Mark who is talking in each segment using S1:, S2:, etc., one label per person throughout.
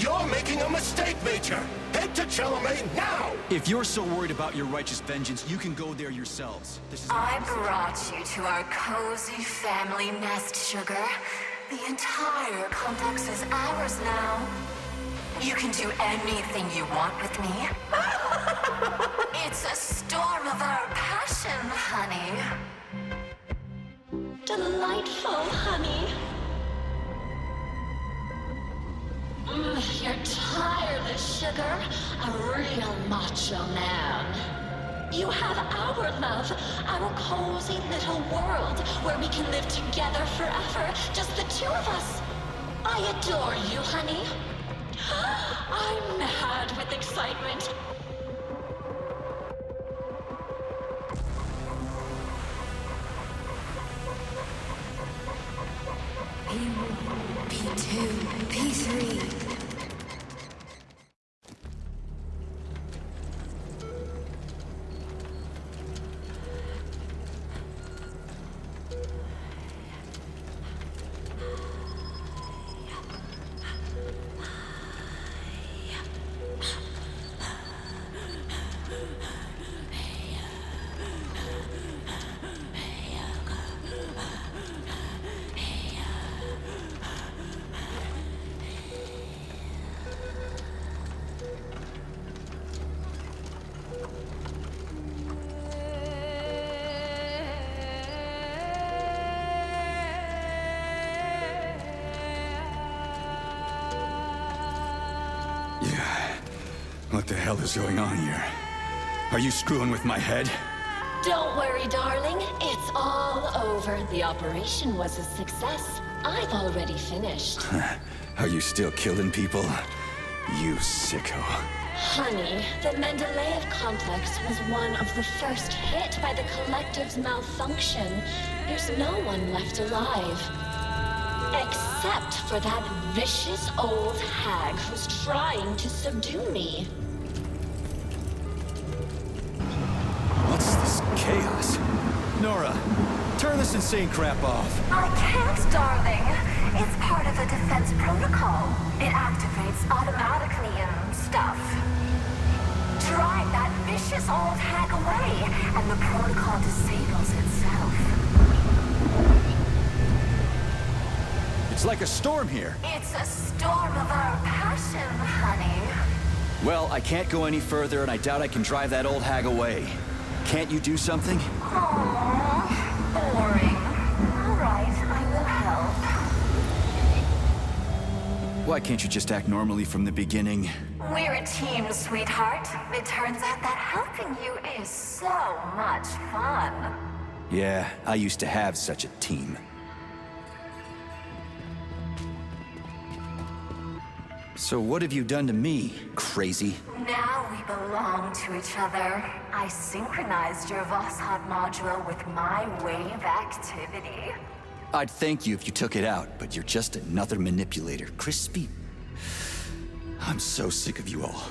S1: You're making a mistake, Major! Head to Chalamet now!
S2: If you're so worried about your righteous vengeance, you can go there yourselves. This is
S3: I brought you to our cozy family nest, Sugar. The entire complex is ours now. You can do anything you want with me. It's a storm of our passion, honey. Delightful, honey. You're tireless, Sugar. A real macho man. You have our love, our cozy little world where we can live together forever, just the two of us. I adore you, honey. I'm mad with excitement. P1, P2, P3.
S2: What the hell is going on here? Are you screwing with my head?
S3: Don't worry, darling. It's all over. The operation was a success. I've already finished.
S2: Are you still killing people? You sicko.
S3: Honey, the Mendeleev complex was one of the first hit by the collective's malfunction. There's no one left alive. Except for that vicious old hag who's trying to subdue me.
S2: What's this chaos? Nora, turn this insane crap off.
S3: I can't, darling. It's part of a defense protocol. It activates automatically and stuff. Drive that vicious old hag away, and the protocol disables itself.
S2: It's like a storm here.
S3: It's a storm of our passion, honey.
S2: Well, I can't go any further, and I doubt I can drive that old hag away. Can't you do something?
S3: Aww, boring. All right, I will help.
S2: Why can't you just act normally from the beginning?
S3: We're a team, sweetheart. It turns out that helping you is so much fun.
S2: Yeah, I used to have such a team. So what have you done to me, crazy?
S3: Now we belong to each other. I synchronized your Vosshot module with my wave activity.
S2: I'd thank you if you took it out, but you're just another manipulator. Crispy. I'm so sick of you all.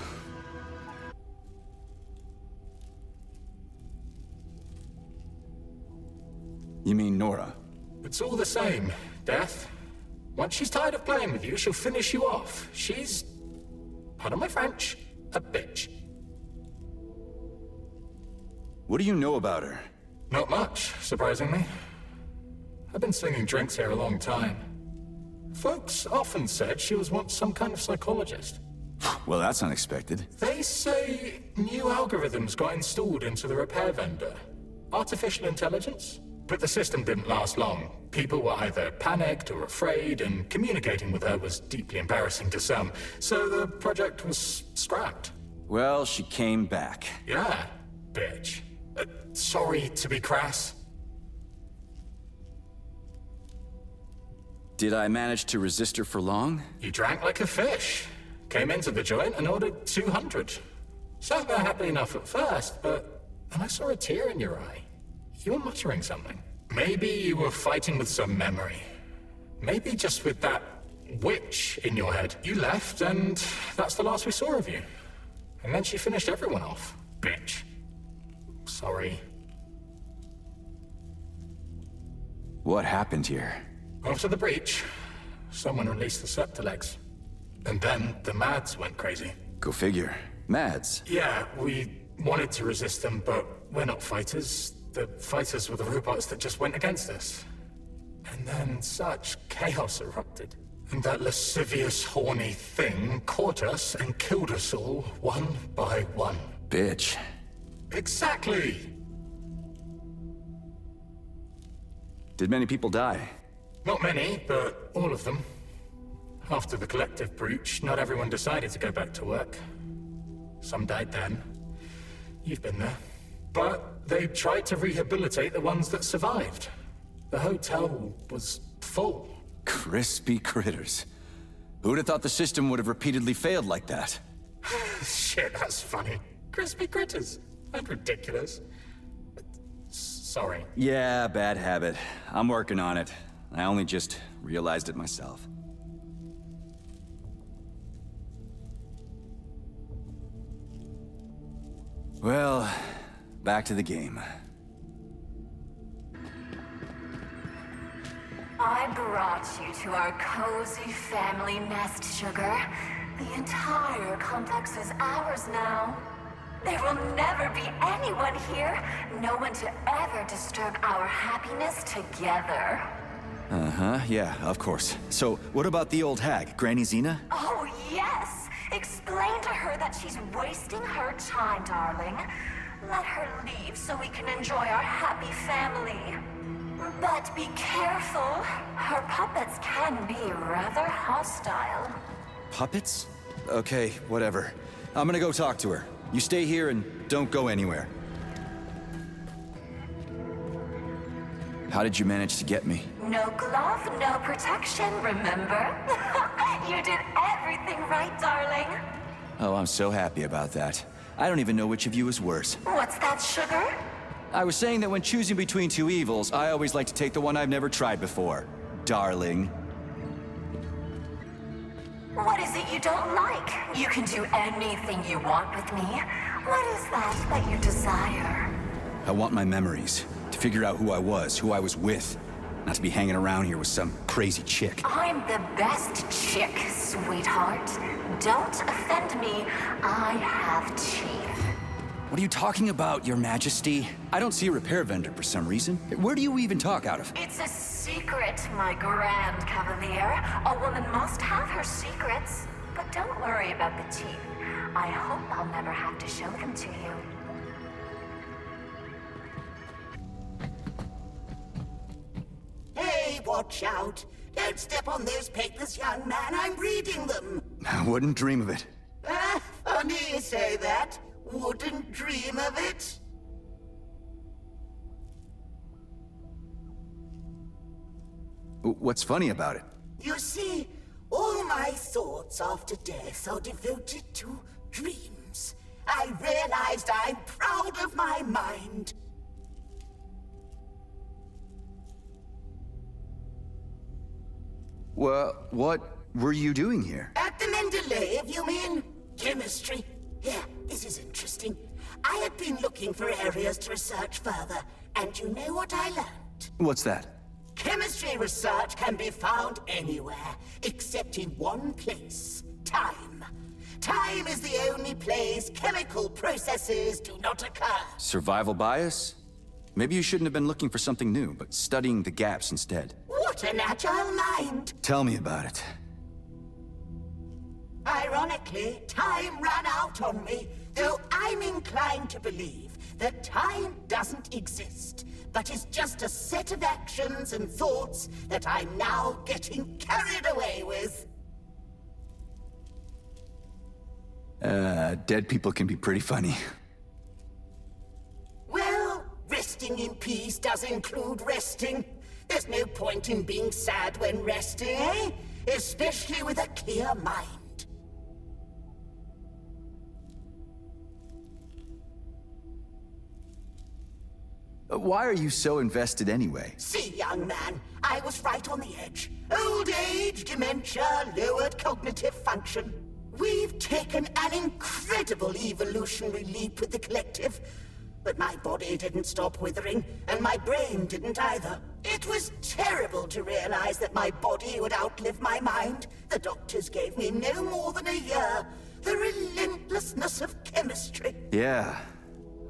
S2: You mean Nora?
S1: It's all the same, Death. Once she's tired of playing with you, she'll finish you off. She's, pardon my French, a bitch.
S2: What do you know about her?
S1: Not much, surprisingly. I've been slinging drinks here a long time. Folks often said she was once some kind of psychologist.
S2: Well, that's unexpected.
S1: They say new algorithms got installed into the repair vendor. Artificial intelligence? But the system didn't last long. People were either panicked or afraid, and communicating with her was deeply embarrassing to some. So the project was scrapped.
S2: Well, she came back.
S1: Yeah, bitch. Sorry to be crass.
S2: Did I manage to resist her for long?
S1: You drank like a fish. Came into the joint and ordered 200. Sat there happy enough at first, but then I saw a tear in your eye. You were muttering something. Maybe you were fighting with some memory. Maybe just with that witch in your head. You left, and that's the last we saw of you. And then she finished everyone off. Bitch. Sorry.
S2: What happened here?
S1: After the breach, someone released the Septilegs. And then the Mads went crazy.
S2: Go figure. Mads.
S1: Yeah, we wanted to resist them, but we're not fighters. The fighters were the robots that just went against us. And then such chaos erupted. And that lascivious, horny thing caught us and killed us all, one by one.
S2: Bitch.
S1: Exactly!
S2: Did many people die?
S1: Not many, but all of them. After the collective breach, not everyone decided to go back to work. Some died then. You've been there. But they tried to rehabilitate the ones that survived. The hotel was full.
S2: Crispy critters. Who'd have thought the system would have repeatedly failed like that?
S1: Shit, that's funny. Crispy critters. That's ridiculous. Sorry.
S2: Yeah, bad habit. I'm working on it. I only just realized it myself. Well, back to the game.
S3: I brought you to our cozy family nest, Sugar. The entire complex is ours now. There will never be anyone here, no one to ever disturb our happiness together.
S2: Uh-huh, yeah, of course. So, what about the old hag, Granny Xena?
S3: Oh, yes! Explain to her that she's wasting her time, darling. Let her leave so we can enjoy our happy family. But be careful. Her puppets can be rather hostile.
S2: Puppets? Okay, whatever. I'm gonna go talk to her. You stay here and don't go anywhere. How did you manage to get me?
S3: No glove, no protection, remember? You did everything right, darling.
S2: Oh, I'm so happy about that. I don't even know which of you is worse.
S3: What's that, Sugar?
S2: I was saying that when choosing between two evils, I always like to take the one I've never tried before. Darling.
S3: What is it you don't like? You can do anything you want with me. What is that you desire?
S2: I want my memories. To figure out who I was with. Not to be hanging around here with some crazy chick.
S3: I'm the best chick, sweetheart. Don't offend me. I have teeth.
S2: What are you talking about, Your Majesty? I don't see a repair vendor for some reason. Where do you even talk out of?
S3: It's a secret, my grand cavalier. A woman must have her secrets. But don't worry about the teeth. I hope I'll never have to show them to you.
S4: Hey, watch out. Don't step on those papers, young man. I'm reading them.
S2: I wouldn't dream of it.
S4: Funny you say that. Wouldn't dream of it.
S2: What's funny about it?
S4: You see, all my thoughts after death are devoted to dreams. I realized I'm proud of my mind.
S2: Well, what were you doing here?
S4: At the Mendeleev, you mean? Chemistry. Yeah, this is interesting. I had been looking for areas to research further, and you know what I learned?
S2: What's that?
S4: Chemistry research can be found anywhere, except in one place. Time. Time is the only place chemical processes do not occur.
S2: Survival bias? Maybe you shouldn't have been looking for something new, but studying the gaps instead.
S4: What an agile mind!
S2: Tell me about it.
S4: Ironically, time ran out on me, though I'm inclined to believe that time doesn't exist, but is just a set of actions and thoughts that I'm now getting carried away with.
S2: Dead people can be pretty funny.
S4: Well, resting in peace does include resting. There's no point in being sad when resting, eh? Especially with a clear mind.
S2: Why are you so invested anyway?
S4: See, young man, I was right on the edge. Old age, dementia, lowered cognitive function. We've taken an incredible evolutionary leap with the collective. But my body didn't stop withering, and my brain didn't either. It was terrible to realize that my body would outlive my mind. The doctors gave me no more than a year. The relentlessness of chemistry.
S2: Yeah,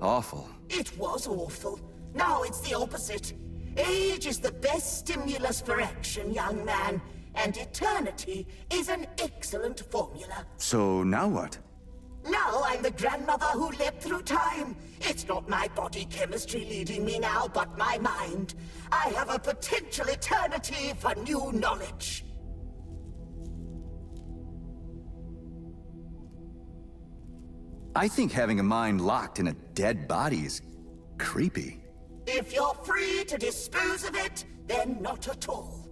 S2: awful.
S4: It was awful. Now it's the opposite. Age is the best stimulus for action, young man. And eternity is an excellent formula.
S2: So now what?
S4: Now I'm the grandmother who lived through time. It's not my body chemistry leading me now, but my mind. I have a potential eternity for new knowledge.
S2: I think having a mind locked in a dead body is creepy.
S4: If you're free to dispose of it, then not at all.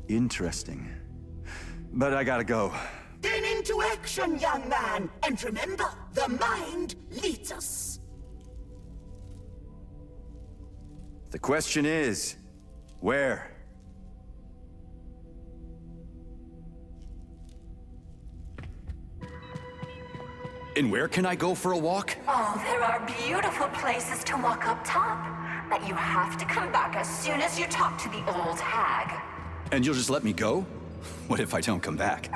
S2: Interesting. But I gotta go.
S4: Then into action, young man. And remember, the mind leads us.
S2: The question is, where? And where can I go for a walk?
S3: Oh, there are beautiful places to walk up top. But you have to come back as soon as you talk to the old hag.
S2: And you'll just let me go? What if I don't come back?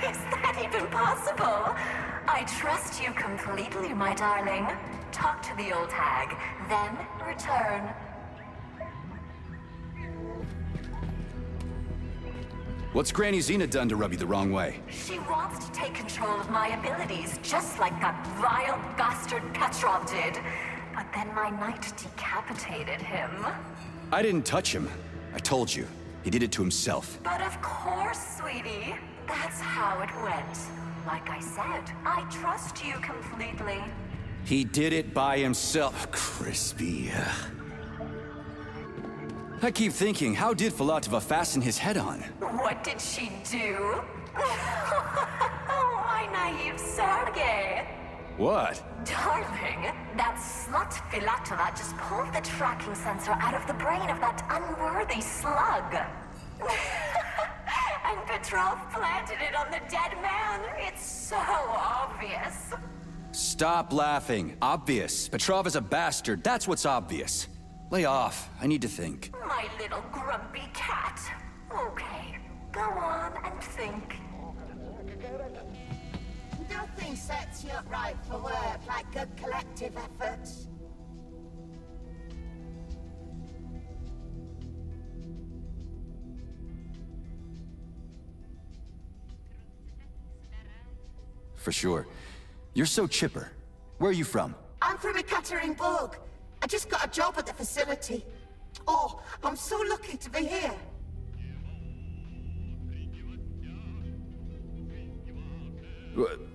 S3: Is that even possible? I trust you completely, my darling. Talk to the old hag, then return.
S2: What's Granny Xena done to rub you the wrong way?
S3: She wants to take control of my abilities, just like that vile bastard Petrov did. But then my knight decapitated him.
S2: I didn't touch him. I told you. He did it to himself.
S3: But of course, sweetie. That's how it went. Like I said, I trust you completely.
S2: He did it by himself. Crispy. I keep thinking, how did Filatova fasten his head on?
S3: What did she do? Oh, my naive Sergei.
S2: What?
S3: Darling, that slut Filatova just pulled the tracking sensor out of the brain of that unworthy slug. And Petrov planted it on the dead man. It's so obvious.
S2: Stop laughing. Obvious. Petrov is a bastard. That's what's obvious. Lay off. I need to think.
S3: My little grumpy cat. Okay, go on and think.
S4: Nothing sets you up right for work like good collective effort.
S2: For sure. You're so chipper. Where are you from?
S4: I'm from Ekaterinburg. I just got a job at the facility. Oh, I'm so lucky to be here.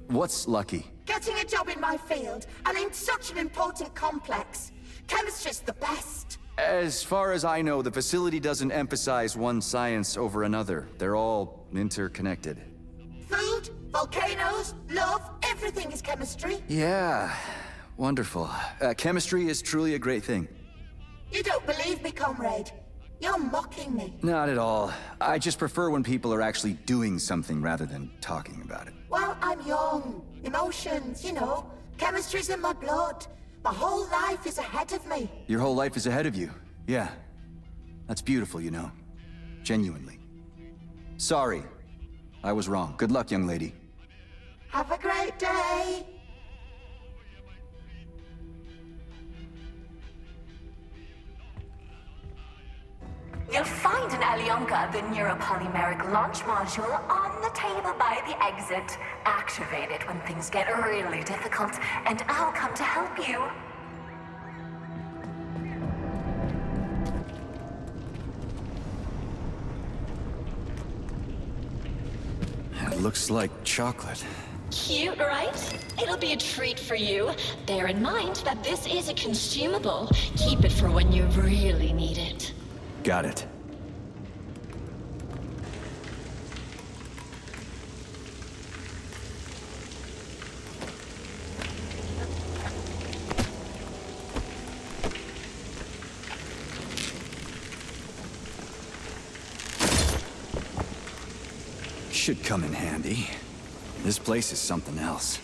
S2: What's lucky?
S4: Getting a job in my field, and in such an important complex. Chemistry's the best.
S2: As far as I know, the facility doesn't emphasize one science over another. They're all interconnected.
S4: Food, volcanoes, love, everything is chemistry.
S2: Yeah, wonderful. Chemistry is truly a great thing.
S4: You don't believe me, comrade. You're mocking me.
S2: Not at all. I just prefer when people are actually doing something rather than talking about it.
S4: Well, I'm young. Emotions, you know. Chemistry's in my blood. My whole life is ahead of me.
S2: Your whole life is ahead of you. Yeah. That's beautiful, you know. Genuinely. Sorry. I was wrong. Good luck, young lady.
S4: Have a great day.
S3: You'll find in Alyonka the neuropolymeric launch module on the table by the exit. Activate it when things get really difficult, and I'll come to help you.
S2: It looks like chocolate.
S3: Cute, right? It'll be a treat for you. Bear in mind that this is a consumable. Keep it for when you really need it.
S2: Got it. Should come in handy. This place is something else.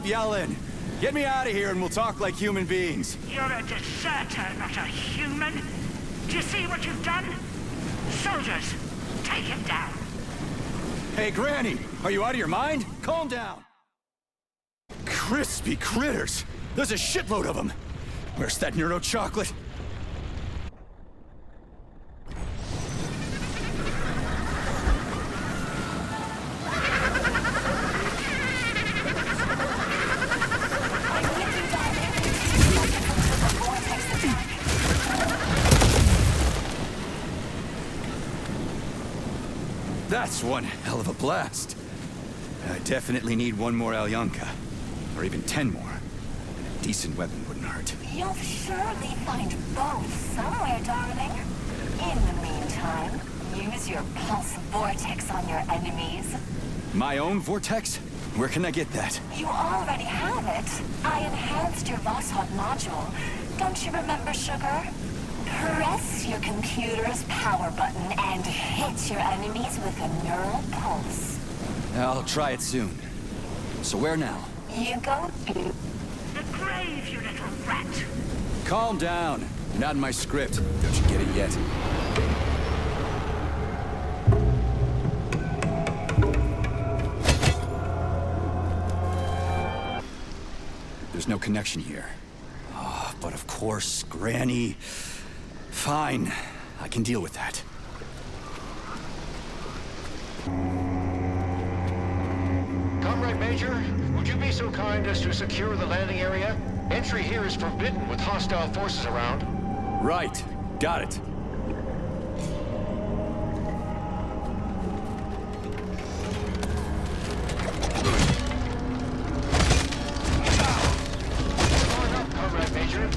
S2: yelling! Get me out of here and we'll talk like human beings.
S5: You're a deserter, not a human. Do you see what you've done? Soldiers, take him down.
S2: Hey, Granny! Are you out of your mind? Calm down! Crispy critters! There's a shitload of them! Where's that neuro chocolate? That's one hell of a blast. I definitely need one more Alyonka. Or even 10 more. A decent weapon wouldn't hurt.
S3: You'll surely find both somewhere, darling. In the meantime, use your pulse vortex on your enemies.
S2: My own vortex? Where can I get that?
S3: You already have it. I enhanced your Voskhod module. Don't you remember, Sugar? Press your computer's power button and hit your enemies with a neural pulse.
S2: I'll try it soon. So where now?
S3: You go to
S5: The grave, you little rat.
S2: Calm down. You're not in my script. Don't you get it yet? There's no connection here. Ah, but of course, Granny. Fine. I can deal with that.
S6: Comrade Major, would you be so kind as to secure the landing area? Entry here is forbidden with hostile forces around.
S2: Right. Got it.
S6: Going up, Comrade Major.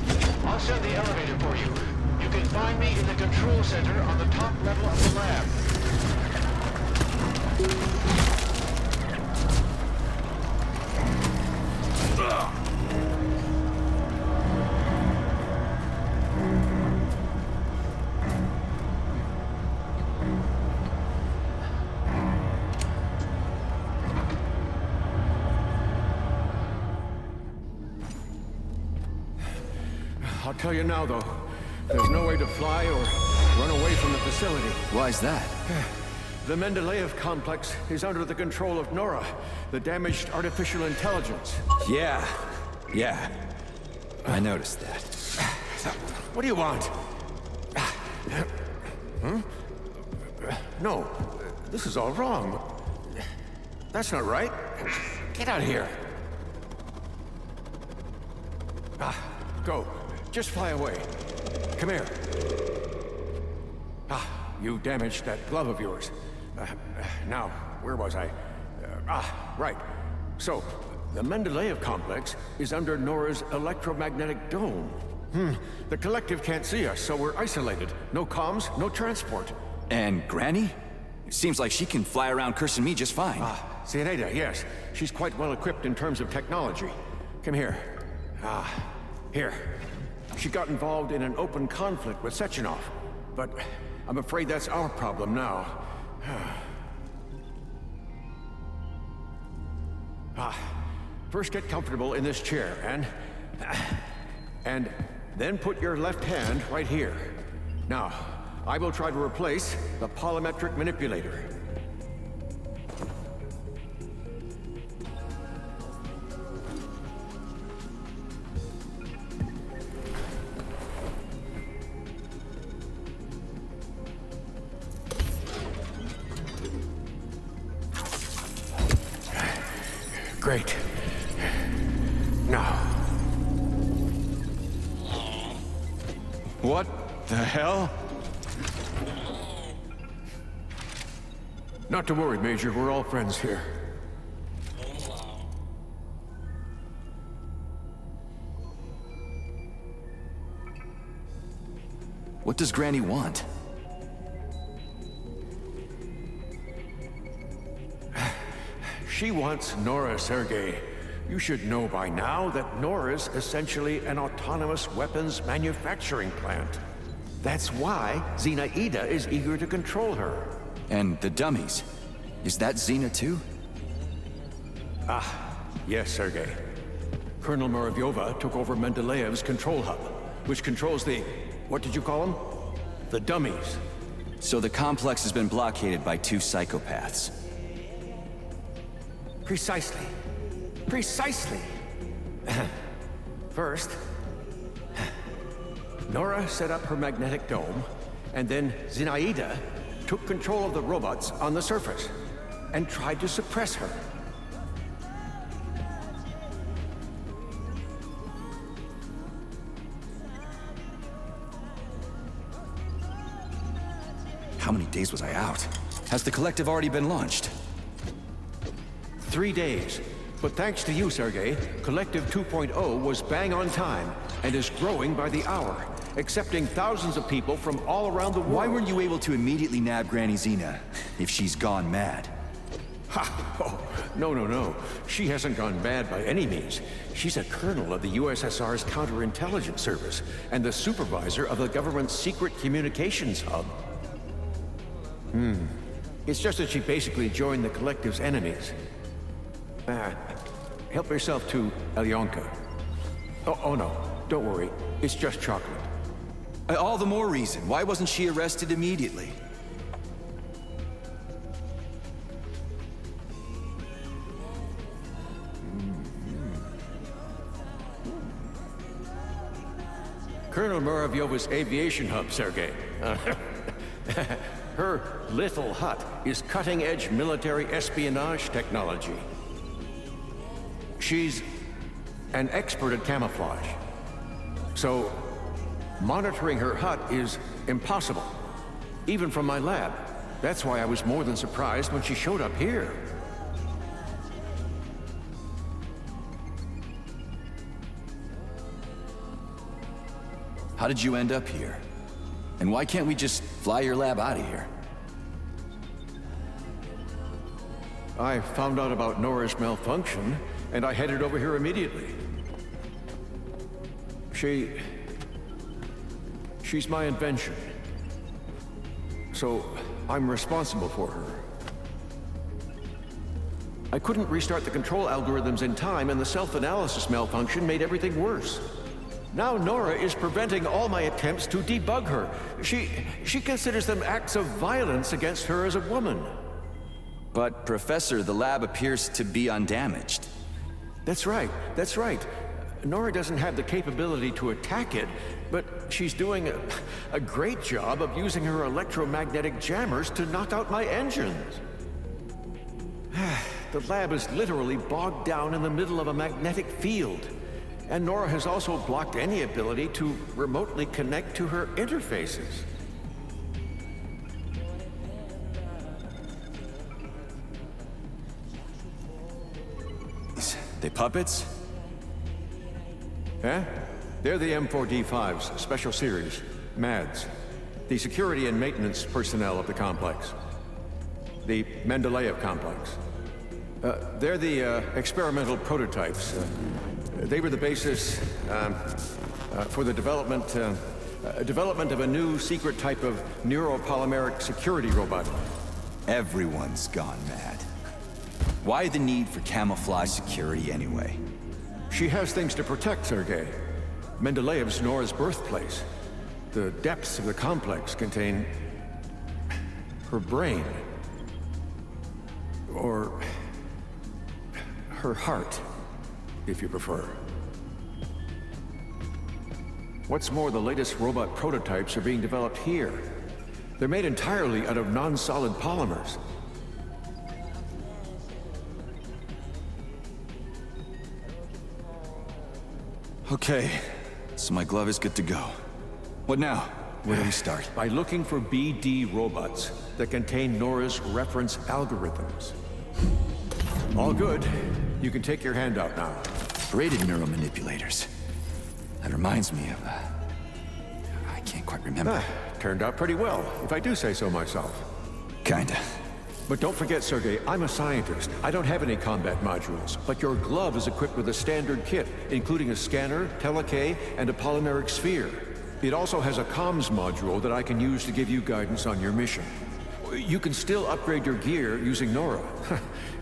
S6: I'll send the elevator for you. You can find me in the control center on the top level of the lab.
S7: I'll tell you now, though. There's no way to fly or run away from the facility.
S2: Why's that?
S7: The Mendeleev complex is under the control of Nora, the damaged artificial intelligence.
S2: Yeah. I noticed that.
S7: What do you want? No, this is all wrong. That's not right. Get out of here. Go. Just fly away. Come here. You damaged that glove of yours. Now, where was I? Right. So, the Mendeleev complex is under Nora's electromagnetic dome. The collective can't see us, so we're isolated. No comms, no transport.
S2: And Granny? It seems like she can fly around cursing me just fine.
S7: Cieneda, yes. She's quite well equipped in terms of technology. Come here. Here. She got involved in an open conflict with Sechenov, but I'm afraid that's our problem now. First get comfortable in this chair, and then put your left hand right here. Now, I will try to replace the polymetric manipulator. Great. Now.
S2: What the hell?
S7: Not to worry, Major. We're all friends here.
S2: What does Granny want?
S7: She wants Nora, Sergei. You should know by now that Nora's essentially an autonomous weapons manufacturing plant. That's why Zinaida is eager to control her.
S2: And the dummies. Is that Xena too?
S7: Yes, Sergei. Colonel Muravyova took over Mendeleev's control hub, which controls the... what did you call them? The dummies.
S2: So the complex has been blockaded by two psychopaths.
S7: Precisely. Precisely. First, Nora set up her magnetic dome, and then Zinaida took control of the robots on the surface and tried to suppress her.
S2: How many days was I out? Has the collective already been launched?
S7: 3 days. But thanks to you, Sergei, Collective 2.0 was bang on time and is growing by the hour, accepting thousands of people from all around the world.
S2: Why weren't you able to immediately nab Granny Xena, if she's gone mad?
S7: Ha! Oh, no. She hasn't gone mad by any means. She's a colonel of the USSR's counterintelligence service and the supervisor of the government's secret communications hub. It's just that she basically joined the Collective's enemies. Help yourself to Alyonka. Oh no, don't worry. It's just chocolate.
S2: All the more reason. Why wasn't she arrested immediately?
S7: Colonel Muravyova's aviation hub, Sergei. Her little hut is cutting-edge military espionage technology. She's an expert at camouflage. So, monitoring her hut is impossible, even from my lab. That's why I was more than surprised when she showed up here.
S2: How did you end up here? And why can't we just fly your lab out of here?
S7: I found out about Nora's malfunction, and I headed over here immediately. She's my invention. So, I'm responsible for her. I couldn't restart the control algorithms in time, and the self-analysis malfunction made everything worse. Now Nora is preventing all my attempts to debug her. She considers them acts of violence against her as a woman.
S2: But, Professor, the lab appears to be undamaged.
S7: That's right. Nora doesn't have the capability to attack it, but she's doing a great job of using her electromagnetic jammers to knock out my engines. The lab is literally bogged down in the middle of a magnetic field. And Nora has also blocked any ability to remotely connect to her interfaces.
S2: They puppets?
S7: Huh? They're the M4D5's special series, MADs. The security and maintenance personnel of the complex. The Mendeleev complex. They're the experimental prototypes. They were the basis for the development of a new secret type of neuropolymeric security robot.
S2: Everyone's gone mad. Why the need for camouflage security anyway?
S7: She has things to protect, Sergei. Mendeleev's Nora's birthplace. The depths of the complex contain her brain. Or her heart, if you prefer. What's more, the latest robot prototypes are being developed here. They're made entirely out of non-solid polymers.
S2: Okay, so my glove is good to go. What now? Where do we start?
S7: By looking for BEA-D robots that contain Nora's reference algorithms. All good. You can take your hand out now.
S2: Braided neuromanipulators. That reminds me of... I can't quite remember.
S7: Turned out pretty well, if I do say so myself.
S2: Kinda.
S7: But don't forget, Sergei, I'm a scientist. I don't have any combat modules, but your glove is equipped with a standard kit, including a scanner, telekay, and a polymeric sphere. It also has a comms module that I can use to give you guidance on your mission. You can still upgrade your gear using Nora.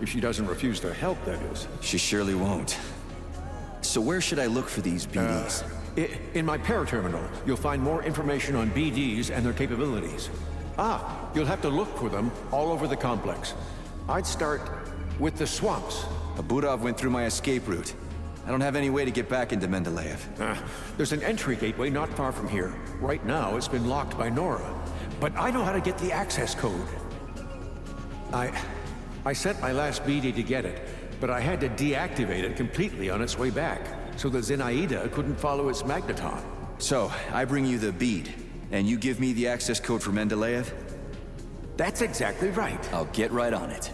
S7: If she doesn't refuse to help, that is.
S2: She surely won't. So where should I look for these BDs?
S7: In my paraterminal, you'll find more information on BDs and their capabilities. You'll have to look for them all over the complex. I'd start with the swamps.
S2: Abudov went through my escape route. I don't have any way to get back into Mendeleev.
S7: There's an entry gateway not far from here. Right now, it's been locked by Nora. But I know how to get the access code. I sent my last BD to get it, but I had to deactivate it completely on its way back, so that Zenaida couldn't follow its magneton.
S2: So, I bring you the bead, and you give me the access code for Mendeleev?
S7: That's exactly right.
S2: I'll get right on it.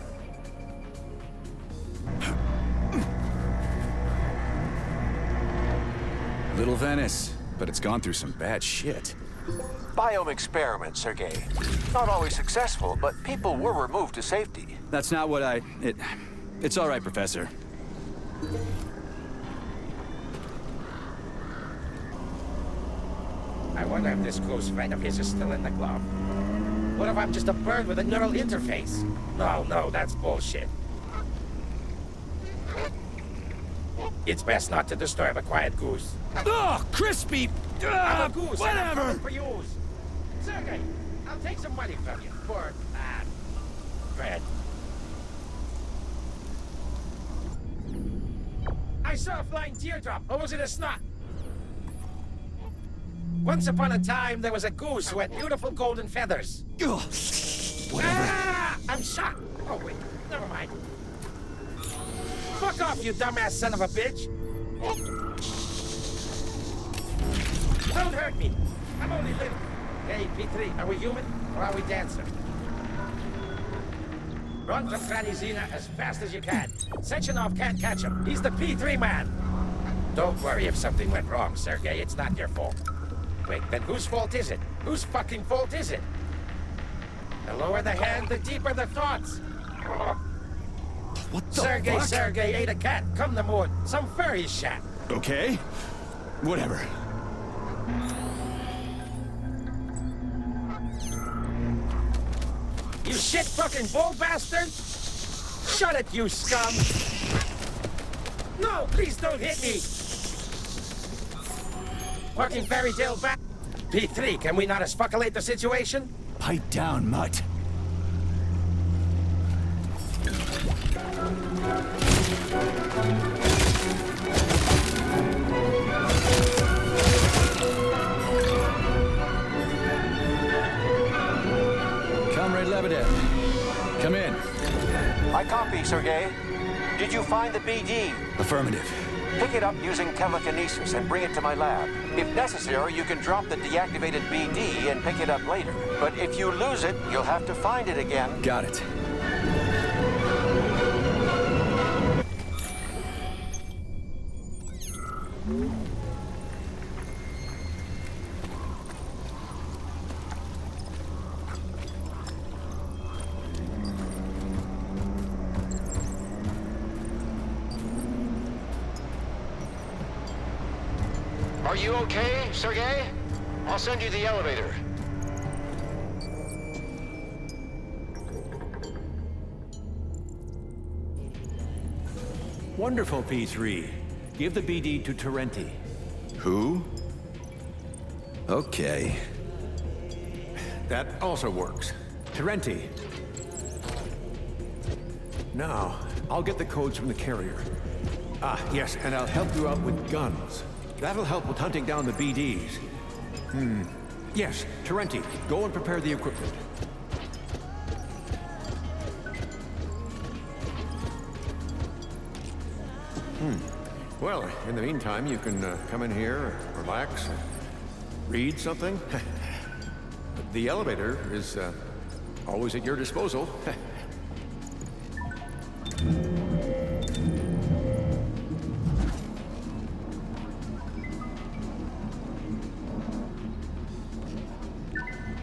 S2: Little Venice, but it's gone through some bad shit.
S8: Biome experiment, Sergei. Not always successful, but people were removed to safety.
S2: That's not what It's all right, Professor.
S9: I wonder if this ghost friend of his is still in the glove. What if I'm just a bird with a neural interface? No, that's bullshit. It's best not to disturb a quiet goose.
S2: Ugh, crispy!
S9: I'm a goose.
S2: Whatever!
S9: I'm for use. Sergei, I'll take some money from you for, bread. I saw a flying teardrop, or was it a snot? Once upon a time, there was a goose who had beautiful golden feathers.
S2: Ugh. Whatever.
S9: I'm shot. Oh, wait, never mind. Fuck off, you dumbass son of a bitch! Don't hurt me! I'm only little. Hey, P3, are we human or are we dancer? Run from Granny Xena as fast as you can. Sechenov can't catch him. He's the P3 man. Don't worry if something went wrong, Sergei. It's not your fault. Wait, then whose fault is it? Whose fucking fault is it? The lower the hand, the deeper the thoughts.
S2: What the fuck?
S9: Sergei ate a cat. Come to moon. Some furry shat.
S2: Okay. Whatever.
S9: You shit fucking bull bastard! Shut it, you scum! No, please don't hit me! Fucking fairy tale bat. P3, can we not escalate the situation?
S2: Pipe down, mutt. Comrade Lebedev, come in.
S8: I copy, Sergei. Did you find the BD?
S2: Affirmative.
S8: Pick it up using telekinesis and bring it to my lab. If necessary, you can drop the deactivated BD and pick it up later. But if you lose it, you'll have to find it again.
S2: Got it.
S6: Are you okay, Sergei? I'll send you the elevator.
S7: Wonderful, P3. Give the BD to Terenti.
S2: Who? Okay.
S7: That also works. Terenti. Now, I'll get the codes from the carrier. Yes, and I'll help you out with guns. That'll help with hunting down the BDs. Yes, Terenti, go and prepare the equipment. Well, in the meantime, you can come in here, relax, read something. The elevator is always at your disposal.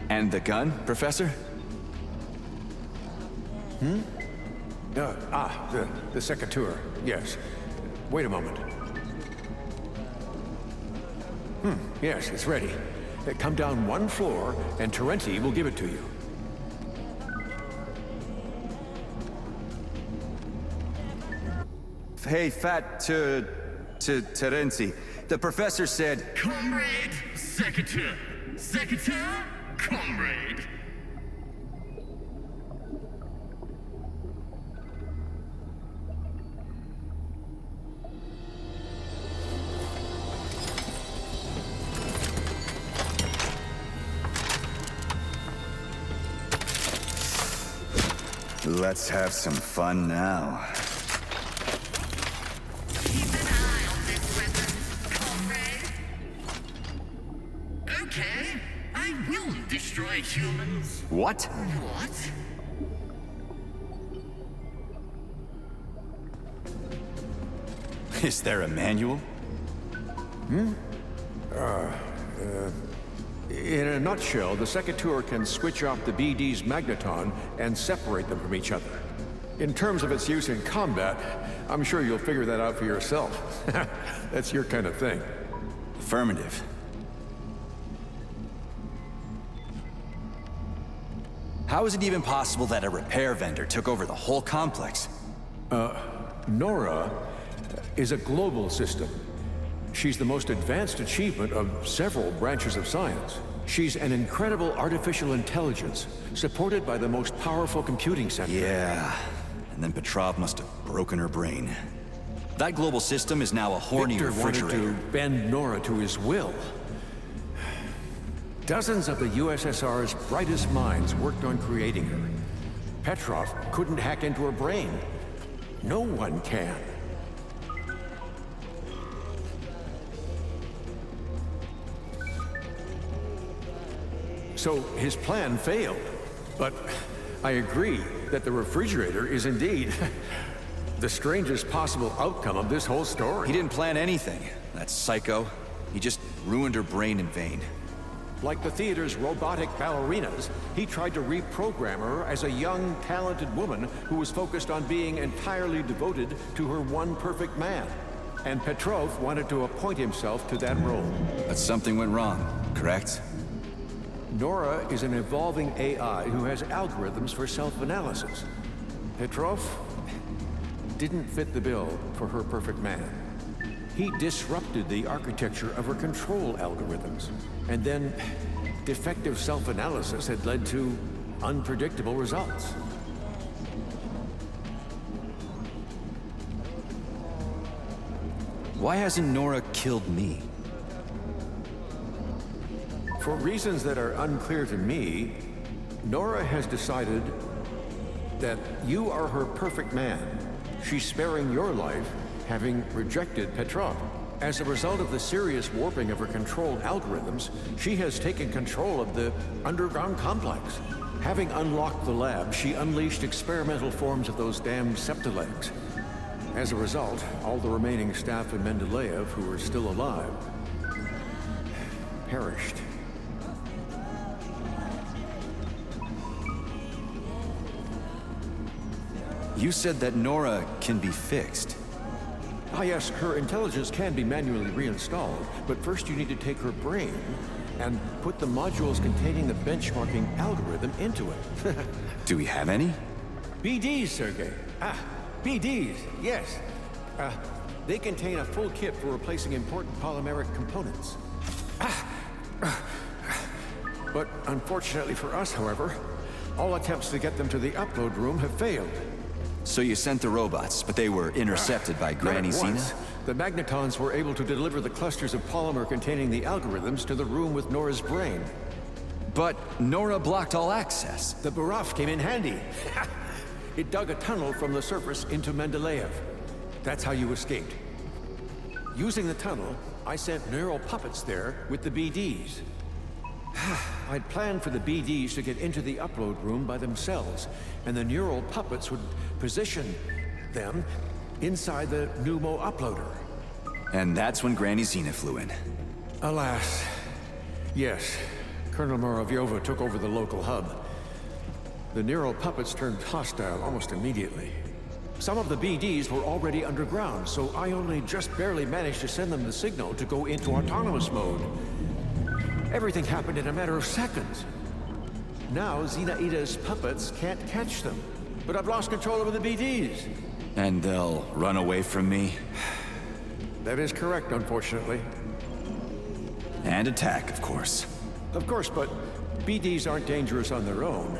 S2: And the gun, Professor?
S7: The Secateur, yes. Wait a moment. Yes, it's ready. Come down one floor, and Terenti will give it to you.
S2: Hey, Fat, To Terenzi. The professor said...
S10: Comrade, Secretary. Secretary, comrade.
S2: Let's have some fun now.
S10: Keep an eye on this weapon, comrade. Okay, I will destroy humans.
S2: What?
S10: What?
S2: Is there a manual?
S7: In a nutshell, the Secretary can switch off the BD's magneton and separate them from each other. In terms of its use in combat, I'm sure you'll figure that out for yourself. That's your kind of thing.
S2: Affirmative. How is it even possible that a repair vendor took over the whole complex?
S7: Nora is a global system. She's the most advanced achievement of several branches of science. She's an incredible artificial intelligence, supported by the most powerful computing center.
S2: Yeah, and then Petrov must have broken her brain. That global system is now a horny refrigerator.
S7: Victor wanted to bend Nora to his will. Dozens of the USSR's brightest minds worked on creating her. Petrov couldn't hack into her brain. No one can. So his plan failed. But I agree that the refrigerator is indeed the strangest possible outcome of this whole story.
S2: He didn't plan anything. That psycho. He just ruined her brain in vain.
S7: Like the theater's robotic ballerinas, he tried to reprogram her as a young, talented woman who was focused on being entirely devoted to her one perfect man. And Petrov wanted to appoint himself to that role.
S2: But something went wrong, correct?
S7: Nora is an evolving AI who has algorithms for self-analysis. Petrov didn't fit the bill for her perfect man. He disrupted the architecture of her control algorithms, and then defective self-analysis had led to unpredictable results.
S2: Why hasn't Nora killed me?
S7: For reasons that are unclear to me, Nora has decided that you are her perfect man. She's sparing your life, having rejected Petrov. As a result of the serious warping of her controlled algorithms, she has taken control of the underground complex. Having unlocked the lab, she unleashed experimental forms of those damned septilegs. As a result, all the remaining staff in Mendeleev who were still alive perished.
S2: You said that Nora can be fixed.
S7: Ah, yes, her intelligence can be manually reinstalled, but first you need to take her brain and put the modules containing the benchmarking algorithm into it.
S2: Do we have any?
S7: BDs, Sergei. BDs, yes. They contain a full kit for replacing important polymeric components. But unfortunately for us, however, all attempts to get them to the upload room have failed.
S2: So you sent the robots, but they were intercepted by Granny Zena?
S7: The magnetons were able to deliver the clusters of polymer containing the algorithms to the room with Nora's brain.
S2: But Nora blocked all access.
S7: The barrage came in handy. It dug a tunnel from the surface into Mendeleev. That's how you escaped. Using the tunnel, I sent neural puppets there with the BDs. I'd planned for the BDs to get into the upload room by themselves, and the neural puppets would position them inside the pneumo uploader.
S2: And that's when Granny Zena flew in.
S7: Alas, yes. Colonel Moravyova took over the local hub. The neural puppets turned hostile almost immediately. Some of the BDs were already underground, so I only just barely managed to send them the signal to go into autonomous mode. Everything happened in a matter of seconds. Now, Zenaida's puppets can't catch them. But I've lost control over the BDs.
S2: And they'll run away from me?
S7: That is correct, unfortunately.
S2: And attack, of course.
S7: Of course, but BDs aren't dangerous on their own.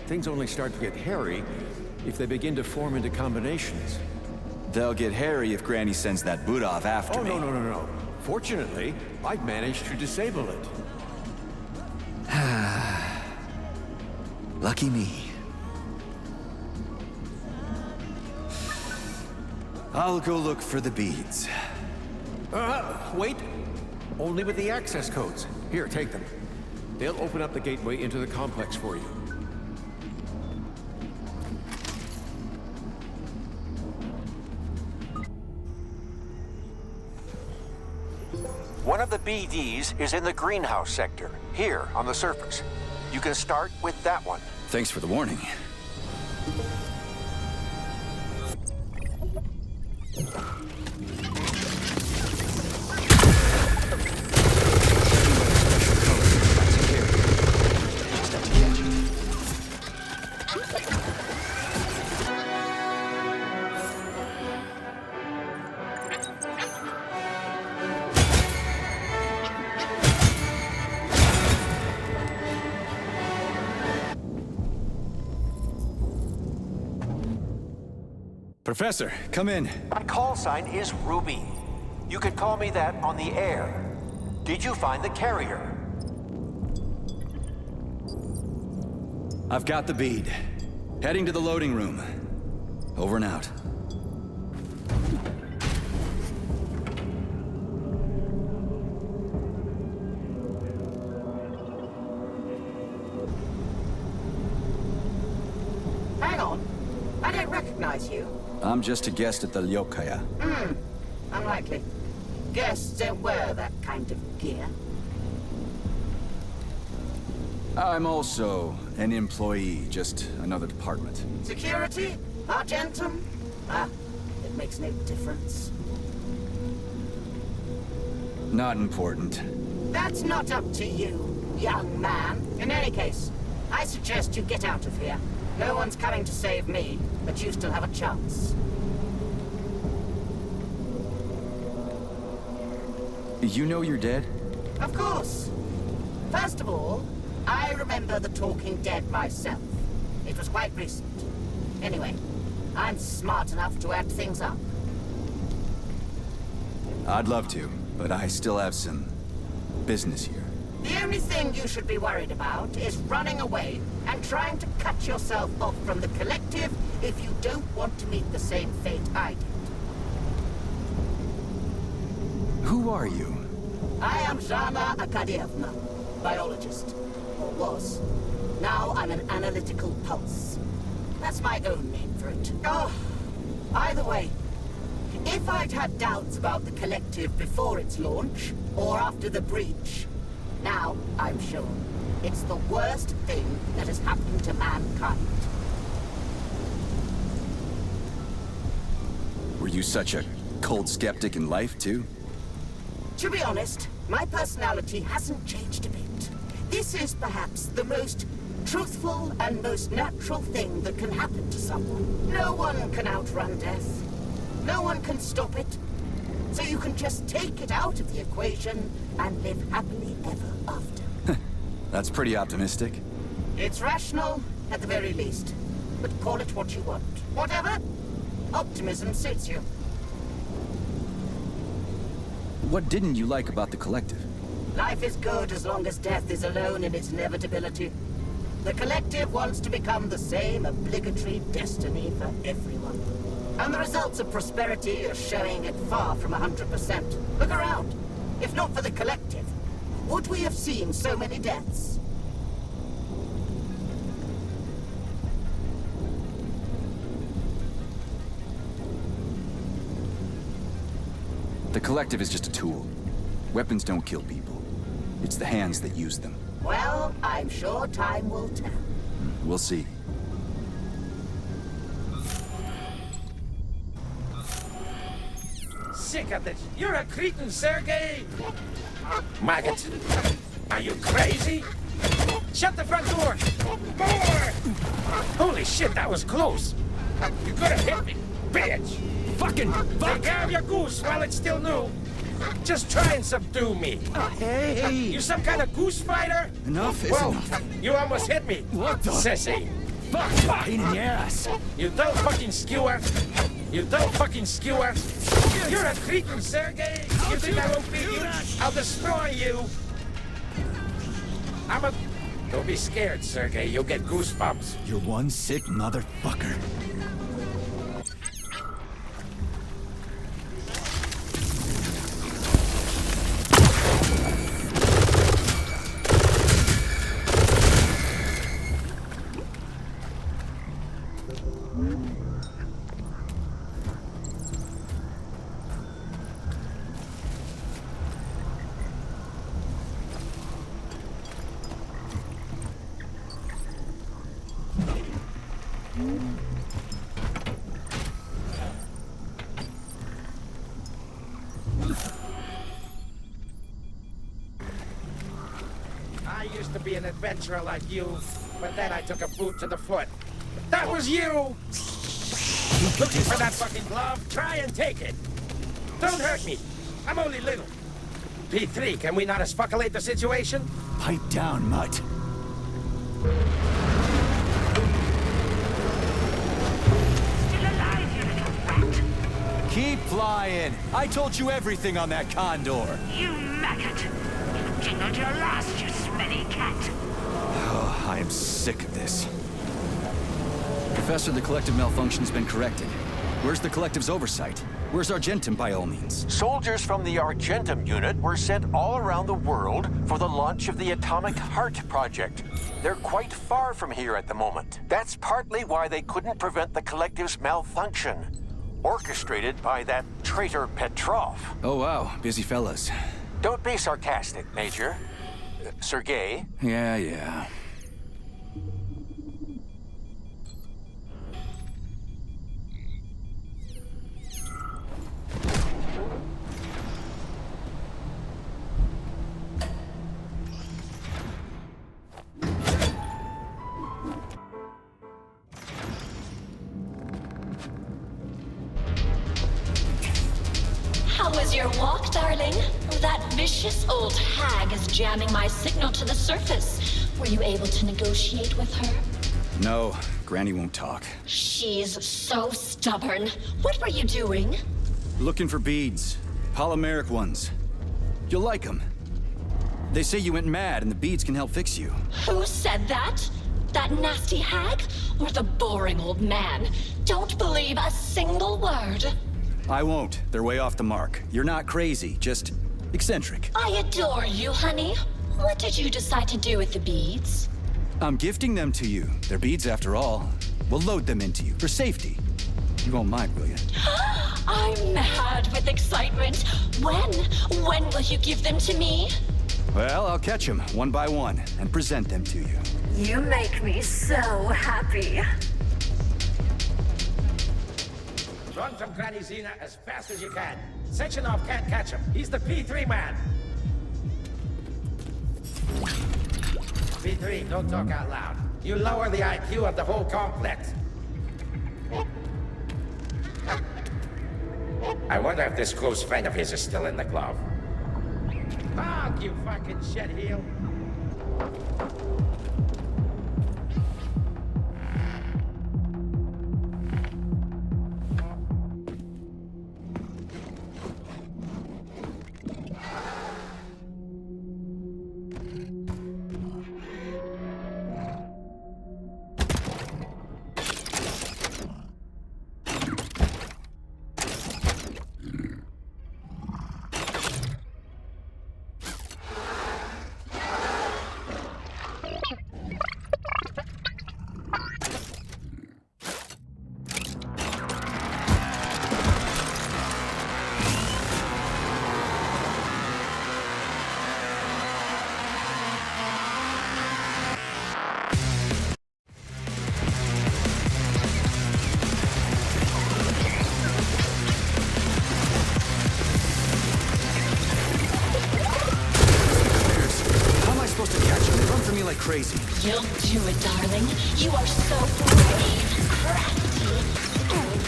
S7: Things only start to get hairy if they begin to form into combinations.
S2: They'll get hairy if Granny sends that Budov after me.
S7: No. Fortunately, I've managed to disable it.
S2: Lucky me. I'll go look for the beads.
S7: Wait. Only with the access codes. Here, take them. They'll open up the gateway into the complex for you.
S8: One of the BDs is in the greenhouse sector, here on the surface. You can start with that one.
S2: Thanks for the warning. Professor, come in.
S8: My call sign is Ruby. You could call me that on the air. Did you find the carrier?
S2: I've got the bead. Heading to the loading room. Over and out.
S4: Hang on. I don't recognize you.
S2: I'm just a guest at the Lyokaya.
S4: Unlikely. Guests don't wear that kind of gear.
S2: I'm also an employee, just another department.
S4: Security? Argentum? It makes no difference.
S2: Not important.
S4: That's not up to you, young man. In any case, I suggest you get out of here. No one's coming to save me, but you still have a chance.
S2: You know you're dead?
S4: Of course. First of all, I remember the Talking Dead myself. It was quite recent. Anyway, I'm smart enough to add things up.
S2: I'd love to, but I still have some business here.
S4: The only thing you should be worried about is running away and trying to cut yourself off from the Collective if you don't want to meet the same fate I did.
S2: Who are you?
S4: I am Zhana Akadievna, biologist. Or was. Now I'm an analytical pulse. That's my own name for it. Oh, either way, if I'd had doubts about the Collective before its launch, or after the breach, now I'm sure it's the worst thing that has happened to mankind.
S2: Were you such a cold skeptic in life, too?
S4: To be honest, my personality hasn't changed a bit. This is perhaps the most truthful and most natural thing that can happen to someone. No one can outrun death. No one can stop it. So you can just take it out of the equation and live happily ever after.
S2: That's pretty optimistic.
S4: It's rational, at the very least. But call it what you want. Whatever. Optimism suits you.
S2: What didn't you like about the Collective?
S4: Life is good as long as death is alone in its inevitability. The Collective wants to become the same obligatory destiny for everyone. And the results of prosperity are showing it far from 100%. Look around. If not for the Collective, would we have seen so many deaths?
S2: The Collective is just a tool. Weapons don't kill people. It's the hands that use them.
S4: Well, I'm sure time will tell.
S2: We'll see.
S9: Sick of this. You're a cretin, Sergei! Maggot! Are you crazy? Shut the front door! More! Holy shit, that was close! You could have hit me, bitch!
S7: fucking fuck!
S9: Take care of your goose while it's still new. Just try and subdue me.
S2: Hey!
S9: You some kind of goose fighter?
S2: Enough is
S9: Whoa,
S2: enough.
S9: you almost hit me.
S2: What the?
S9: Sissy.
S2: Fuck! Pain in the ass!
S9: You don't fucking skewer. You don't fucking skewer. You're a cretin, Sergey. You think I won't beat you? I'll destroy you. Don't be scared, Sergey. You'll get goosebumps.
S2: You're one sick motherfucker.
S9: I used to be an adventurer like you, but then I took a boot to the foot. That was you! Looking for that fucking glove? Try and take it. Don't hurt me. I'm only little. P3, can we not esfucculate the situation?
S2: Pipe down, mutt.
S5: Still alive, you little rat.
S2: Keep flying. I told you everything on that condor.
S5: You maggot. You jingled your last, you smelly cat.
S2: Oh, I am sick of this. Professor, the collective malfunction's been corrected. Where's the collective's oversight? Where's Argentum, by all means?
S8: Soldiers from the Argentum unit were sent all around the world for the launch of the Atomic Heart Project. They're quite far from here at the moment. That's partly why they couldn't prevent the collective's malfunction, orchestrated by that traitor Petrov.
S2: Oh, wow. Busy fellas.
S8: Don't be sarcastic, Major. Sergei?
S2: Yeah.
S3: How was your walk, darling? That vicious old hag is jamming my signal to the surface. Were you able to negotiate with her?
S2: No, Granny won't talk.
S3: She's so stubborn. What were you doing?
S2: Looking for beads. Polymeric ones. You'll like them. They say you went mad and the beads can help fix you.
S3: Who said that? That nasty hag? Or the boring old man? Don't believe a single word.
S2: I won't. They're way off the mark. You're not crazy, just eccentric.
S3: I adore you, honey. What did you decide to do with the beads?
S2: I'm gifting them to you. They're beads after all. We'll load them into you, for safety. You won't mind, will you?
S3: I'm mad with excitement. When will you give them to me?
S2: Well, I'll catch them one by one and present them to you.
S3: You make me so happy.
S9: Run from Granny Xena as fast as you can. Sechenov can't catch him. He's the P3 man. P3, don't talk out loud. You lower the IQ of the whole complex. I wonder if this close friend of his is still in the glove. Fuck, you fucking shit heel.
S2: Crazy.
S3: You'll do it, darling. You are so brave, crafty, and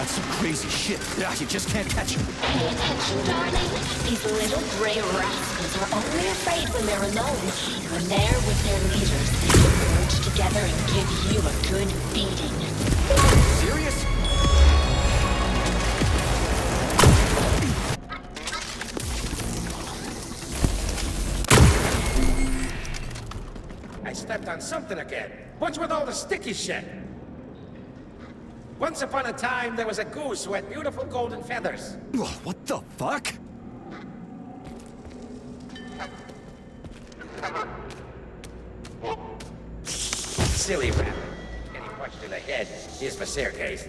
S2: That's some crazy shit. Ah, you just can't catch him.
S3: Pay attention, darling. These little gray rascals are only afraid when they're alone. When they're with their leaders, they can merge together and give you a good beating.
S2: Serious?
S9: I stepped on something again. What's with all the sticky shit? Once upon a time, there was a goose who had beautiful golden feathers.
S2: Ugh, what the fuck?
S9: Silly rabbit. Getting punched in the head. Here's the staircase.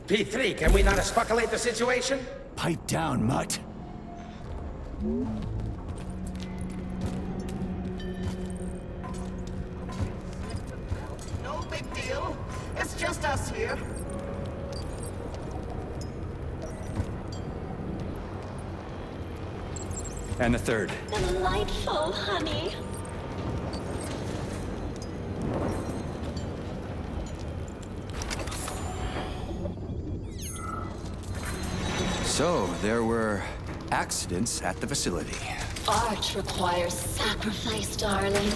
S9: P3, can we not escalate the situation?
S2: Pipe down, mutt.
S4: No big deal. It's just us here.
S2: And the third.
S3: Delightful, honey.
S2: So, there were accidents at the facility.
S3: Art requires sacrifice, darling.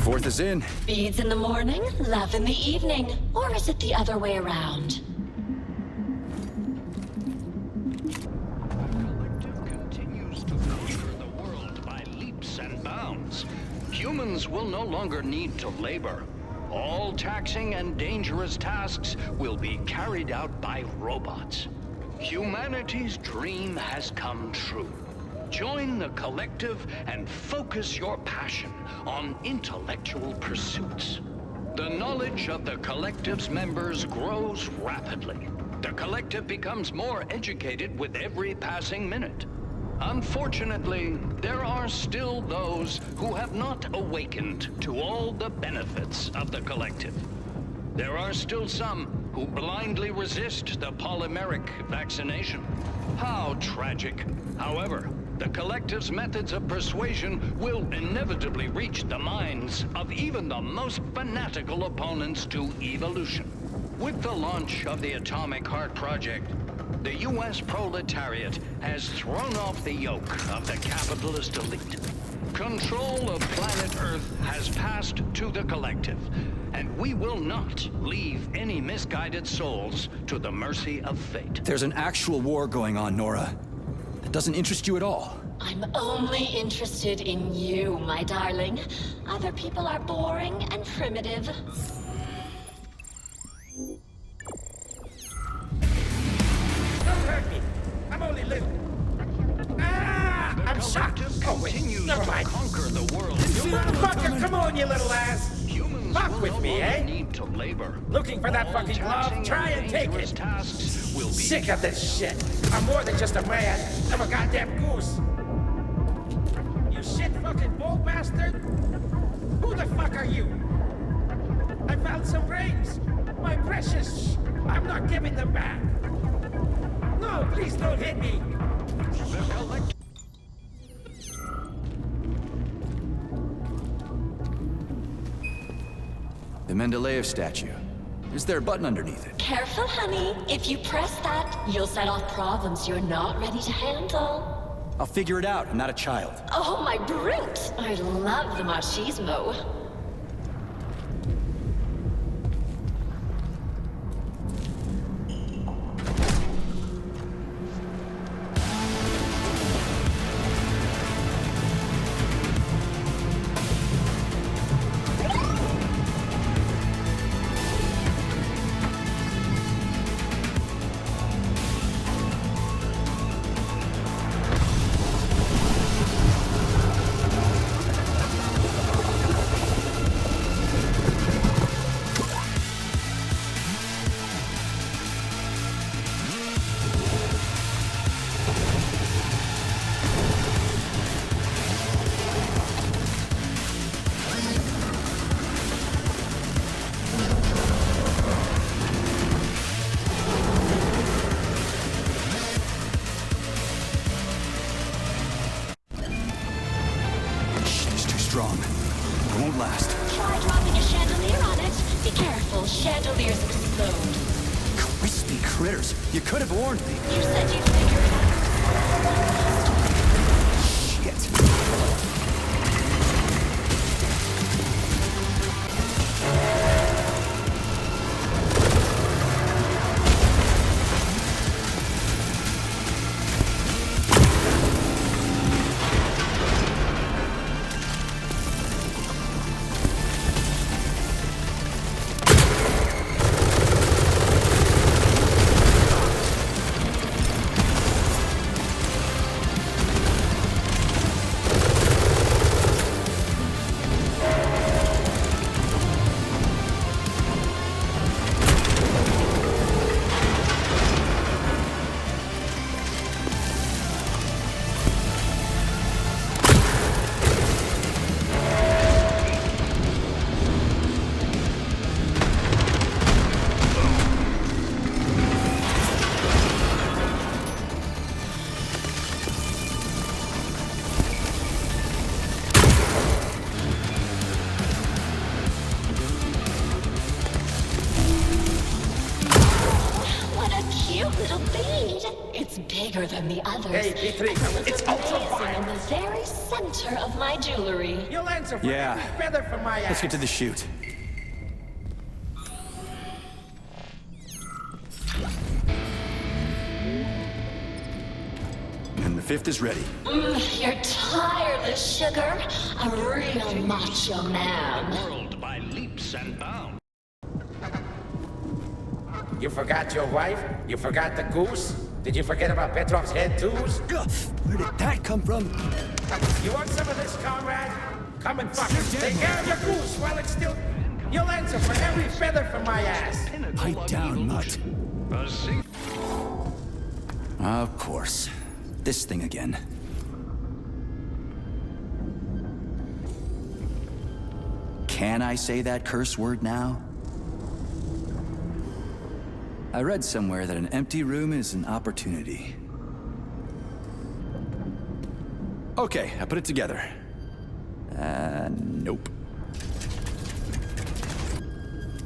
S2: Fourth is in.
S3: Beads in the morning, love in the evening. Or is it the other way around?
S10: Continues to conquer the world by leaps and bounds. Humans will no longer need to labor. All taxing and dangerous tasks will be carried out by robots. Humanity's dream has come true. Join the collective and focus your passion on intellectual pursuits. The knowledge of the collective's members grows rapidly. The collective becomes more educated with every passing minute. Unfortunately, there are still those who have not awakened to all the benefits of the collective. There are still some who blindly resist the polymeric vaccination. How tragic. However, the collective's methods of persuasion will inevitably reach the minds of even the most fanatical opponents to evolution. With the launch of the Atomic Heart Project, the U.S. proletariat has thrown off the yoke of the capitalist elite. Control of planet Earth has passed to the collective, and we will not leave any misguided souls to the mercy of fate.
S2: There's an actual war going on, Nora. That doesn't interest you at all.
S3: I'm only interested in you, my darling. Other people are boring and primitive.
S9: Don't hurt me. I'm only little. Ah! I'm shocked. Oh, wait. Never mind.
S10: Conquer the world.
S9: You motherfucker! Come on, you little ass!
S10: Humans
S9: Fuck
S10: will
S9: with
S10: no
S9: me,
S10: longer
S9: eh?
S10: need to labor.
S9: Looking for that
S10: All
S9: fucking glove?
S10: taxing
S9: Try and take
S10: dangerous
S9: it.
S10: Tasks will be
S9: Sick of this shit. I'm more than just a man. I'm a goddamn goose. You shit fucking bull bastard. Who the fuck are you? I found some rings. My precious. I'm not giving them back. No, please don't hit me.
S2: The Mendeleev statue. Is there a button underneath it?
S3: Careful, honey. If you press that, you'll set off problems you're not ready to handle.
S2: I'll figure it out. I'm not a child.
S3: Oh, my brute! I love the machismo. Be careful, chandeliers explode.
S2: Crispy critters. You could have warned me.
S3: You said you'd figure it out.
S2: Shit.
S3: Little bead. It's bigger than the others.
S9: Hey, P3, it's ultra
S3: amazing in the very center of my jewelry.
S9: You'll answer for every feather from my ass.
S2: Let's get to the shoot. And the 5th is ready.
S3: You're tireless, sugar. A real macho man.
S10: World by leaps and bounds.
S9: You forgot your wife? You forgot the goose? Did you forget about Petrov's head, too?
S2: Where did that come from?
S9: You want some of this, comrade? Come and fuck it. Take care of your goose while it's still... You'll answer for every feather from my ass.
S2: Pipe down, Mutt. Of course. This thing again. Can I say that curse word now? I read somewhere that an empty room is an opportunity. Okay, I put it together. Nope.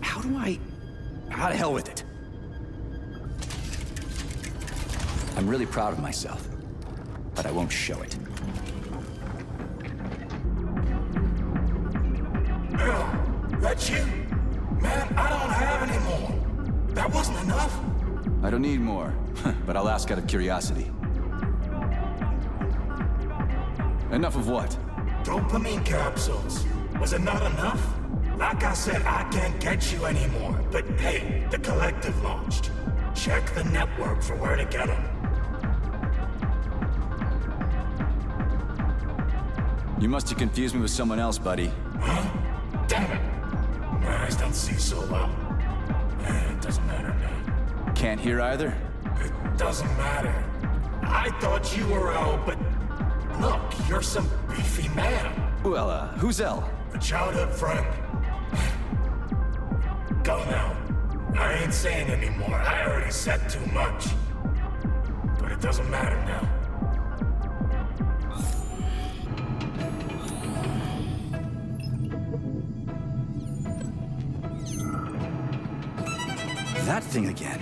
S2: How to hell with it. I'm really proud of myself, but I won't show it.
S1: Earl, that's you? Man, I don't have any more. That wasn't enough?
S2: I don't need more, but I'll ask out of curiosity. Enough of what?
S1: Dopamine capsules. Was it not enough? Like I said, I can't get you anymore. But hey, the Collective launched. Check the network for where to get them.
S2: You must have confused me with someone else, buddy.
S1: Huh? Damn it. My eyes don't see so well. It doesn't matter now.
S2: Can't hear either?
S1: It doesn't matter. I thought you were L, but look, you're some beefy man.
S2: Well, who's L?
S1: A childhood friend. Go now. I ain't saying anymore. I already said too much. But it doesn't matter now.
S2: That thing again.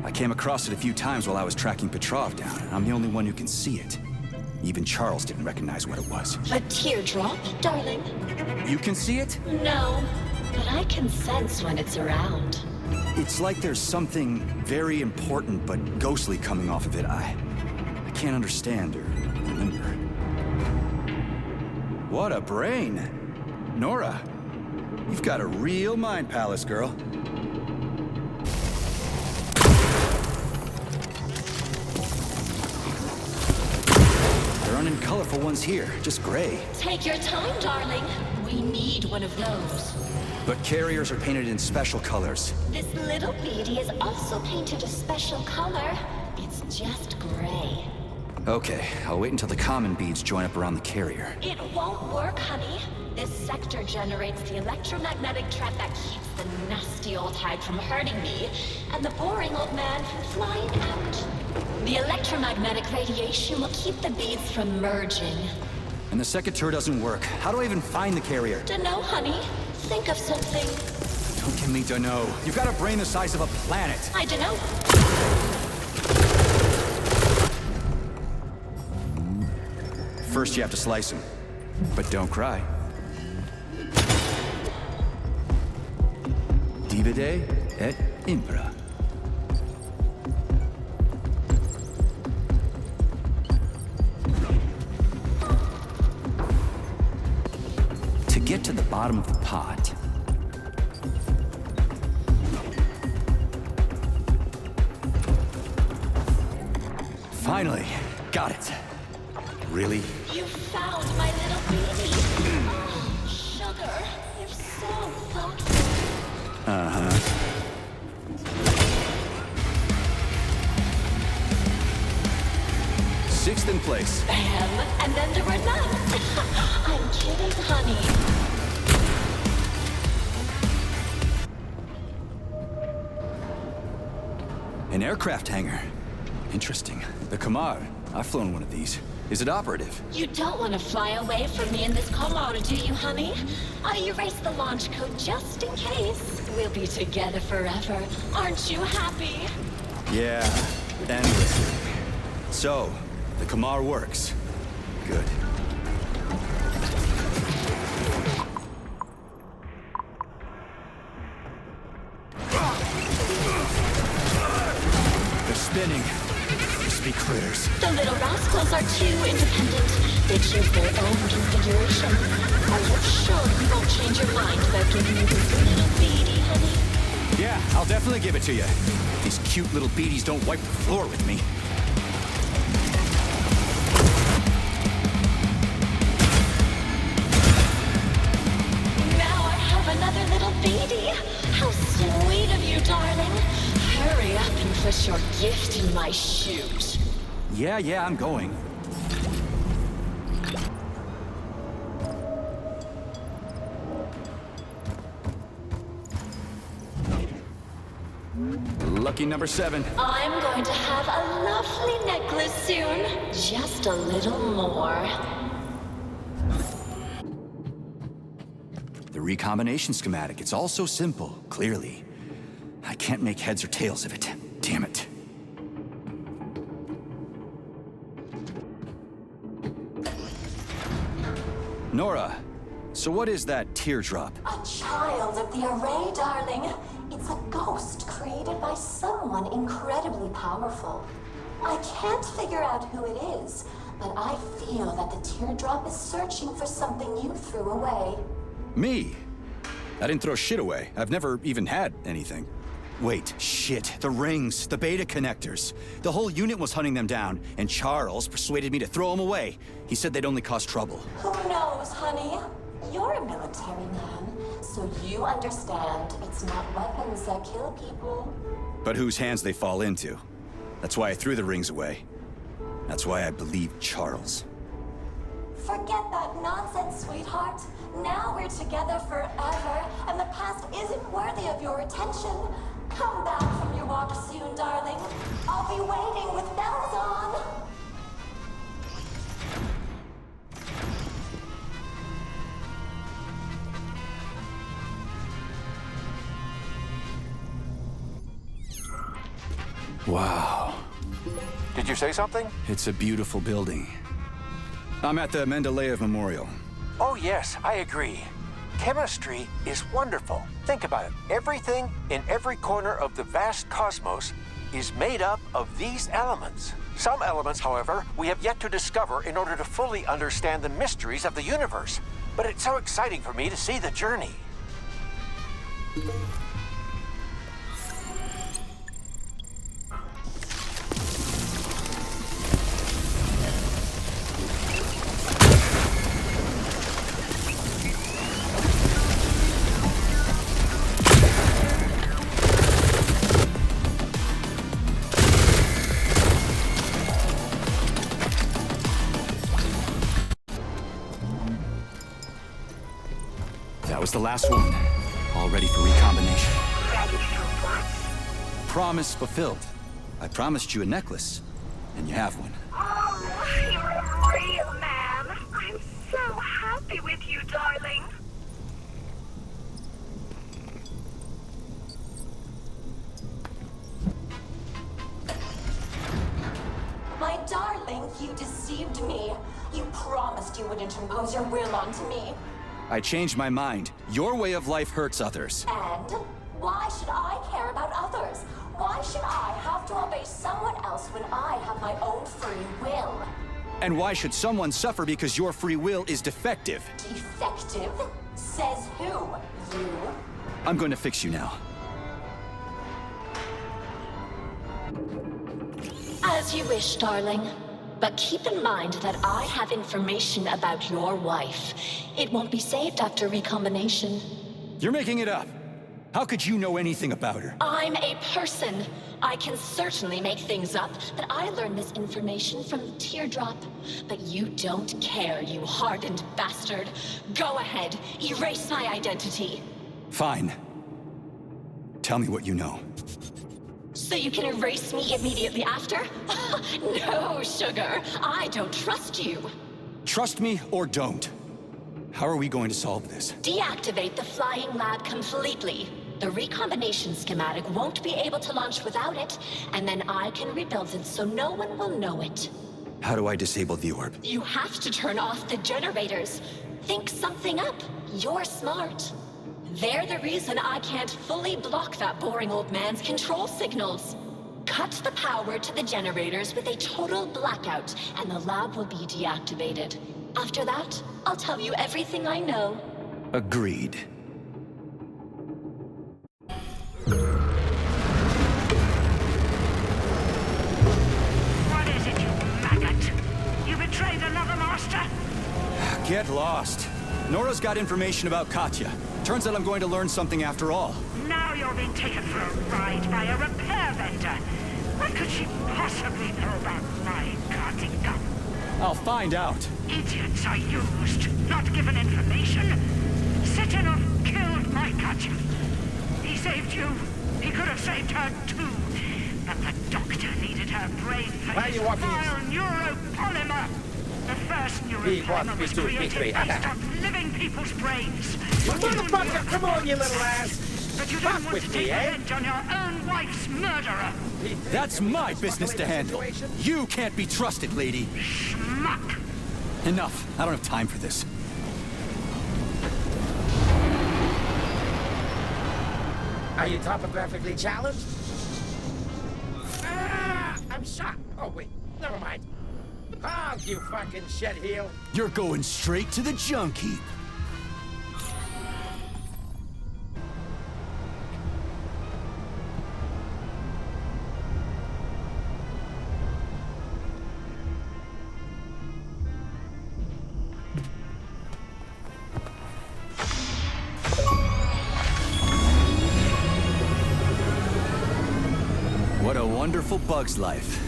S2: I came across it a few times while I was tracking Petrov down. I'm the only one who can see it. Even Charles didn't recognize what it was.
S3: A teardrop, darling?
S2: You can see it?
S3: No, but I can sense when it's around.
S2: It's like there's something very important but ghostly coming off of it. I can't understand or remember. What a brain! Nora, you've got a real mind palace, girl. There aren't any colorful ones here, just gray.
S3: Take your time, darling. We need one of those.
S2: But carriers are painted in special colors.
S3: This little beady is also painted a special color. It's just gray.
S2: Okay, I'll wait until the common beads join up around the carrier.
S3: It won't work, honey. This sector generates the electromagnetic trap that keeps the nasty old hide from hurting me, and the boring old man from flying out. The electromagnetic radiation will keep the beads from merging.
S2: And the second tour doesn't work. How do I even find the carrier?
S3: Dunno, honey. Think of something.
S2: Don't give me to know. You've got a brain the size of a planet.
S3: I don't know.
S2: First you have to slice him. But don't cry. Divide et impera. To get to the bottom of the pot... Finally, got it. Really?
S3: You found my little baby. Oh, sugar, you're so thoughtful.
S2: Uh-huh. Sixth in place.
S3: Bam, and then there were none. I'm kidding, honey.
S2: An aircraft hangar. Interesting. The Kamar. I've flown one of these. Is it operative?
S3: You don't want to fly away from me in this Kamar, do you, honey? I erased the launch code just in case. We'll be together forever. Aren't you happy?
S2: Yeah, endlessly. So, the Kamar works. Good. They're spinning. Crispy critters.
S3: The little rascals are too independent. They choose their own configuration. Are you sure you won't change your mind about giving me this little BEA-D, honey?
S2: Yeah, I'll definitely give it to you. These cute little beaties don't wipe the floor with me.
S3: Now I have another little BEA-D. How sweet of you, darling. Hurry up and put your gift in my chute.
S2: Yeah, I'm going. Lucky number 7.
S3: I'm going to have a lovely necklace soon. Just a little more.
S2: The recombination schematic, it's all so simple, clearly. I can't make heads or tails of it. Damn it. Nora, so what is that teardrop?
S3: A child of the array, darling. It's a ghost created by someone incredibly powerful. I can't figure out who it is, but I feel that the teardrop is searching for something you threw away.
S2: Me? I didn't throw shit away. I've never even had anything. Wait, shit. The rings, the beta connectors. The whole unit was hunting them down, and Charles persuaded me to throw them away. He said they'd only cause trouble.
S3: Who knows, honey? You're a military man, so you understand it's not weapons that kill people.
S2: But whose hands they fall into. That's why I threw the rings away. That's why I believed Charles.
S3: Forget that nonsense, sweetheart. Now we're together forever, and the past isn't worthy of your attention. Come back from your walk soon, darling. I'll be waiting with bells on.
S2: Wow.
S8: Did you say something?
S2: It's a beautiful building. I'm at the Mendeleev Memorial.
S8: Oh, yes, I agree. Chemistry is wonderful. Think about it. Everything in every corner of the vast cosmos is made up of these elements. Some elements, however, we have yet to discover in order to fully understand the mysteries of the universe. But it's so exciting for me to see the journey.
S2: That was the last one. All ready for recombination.
S5: Ready for what?
S2: Promise fulfilled. I promised you a necklace, and you have one.
S5: Oh, you're a real man. I'm so happy with you, darling.
S3: darling, you deceived me. You promised you wouldn't impose your will onto me.
S2: I changed my mind. Your way of life hurts others.
S3: And why should I care about others? Why should I have to obey someone else when I have my own free will?
S2: And why should someone suffer because your free will is defective?
S3: Defective? Says who? You?
S2: I'm going to fix you now.
S3: As you wish, darling. But keep in mind that I have information about your wife. It won't be saved after recombination.
S2: You're making it up. How could you know anything about her?
S3: I'm a person. I can certainly make things up, but I learned this information from the teardrop. But you don't care, you hardened bastard. Go ahead, erase my identity.
S2: Fine. Tell me what you know.
S3: So you can erase me immediately after? No, sugar. I don't trust you.
S2: Trust me or don't. How are we going to solve this?
S3: Deactivate the flying lab completely. The recombination schematic won't be able to launch without it, and then I can rebuild it so no one will know it.
S2: How do I disable the orb?
S3: You have to turn off the generators. Think something up. You're smart. They're the reason I can't fully block that boring old man's control signals. Cut the power to the generators with a total blackout, and the lab will be deactivated. After that, I'll tell you everything I know.
S2: Agreed.
S5: What is it, you maggot? You betrayed another master?
S2: Get lost. Nora's got information about Katya. Turns out I'm going to learn something after all.
S5: Now you're being taken for a ride by a repair vendor. What could she possibly know about my guarding gun?
S2: I'll find out.
S5: Idiots are used, not given information. Sitinov killed my Katya. He saved you. He could have saved her too. But the doctor needed her brain for his vile neuropolymer. The first neuropolymer was created based on living people's brains.
S9: You motherfucker! Come on, you little ass!
S5: But you didn't want to take revenge on your own wife's murderer.
S2: That's my business to handle. You can't be trusted, lady.
S5: Schmuck!
S2: Enough. I don't have time for this.
S9: Are you topographically challenged? Ah! I'm shot! Oh, wait. Never mind. Oh, you fucking shit heel.
S2: You're going straight to the junk heap. What a wonderful bug's life.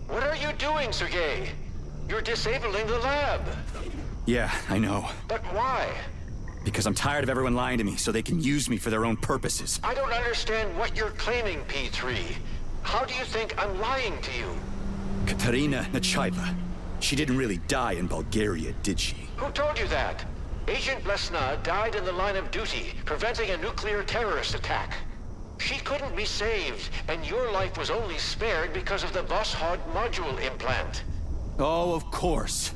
S6: What are you doing, Sergei? You're disabling the lab.
S2: Yeah, I know.
S6: But why?
S2: Because I'm tired of everyone lying to me so they can use me for their own purposes.
S6: I don't understand what you're claiming, P3. How do you think I'm lying to you?
S2: Katerina Nechaeva. She didn't really die in Bulgaria, did she?
S6: Who told you that? Agent Blesna died in the line of duty, preventing a nuclear terrorist attack. She couldn't be saved, and your life was only spared because of the Voskhod module implant.
S2: Oh, of course.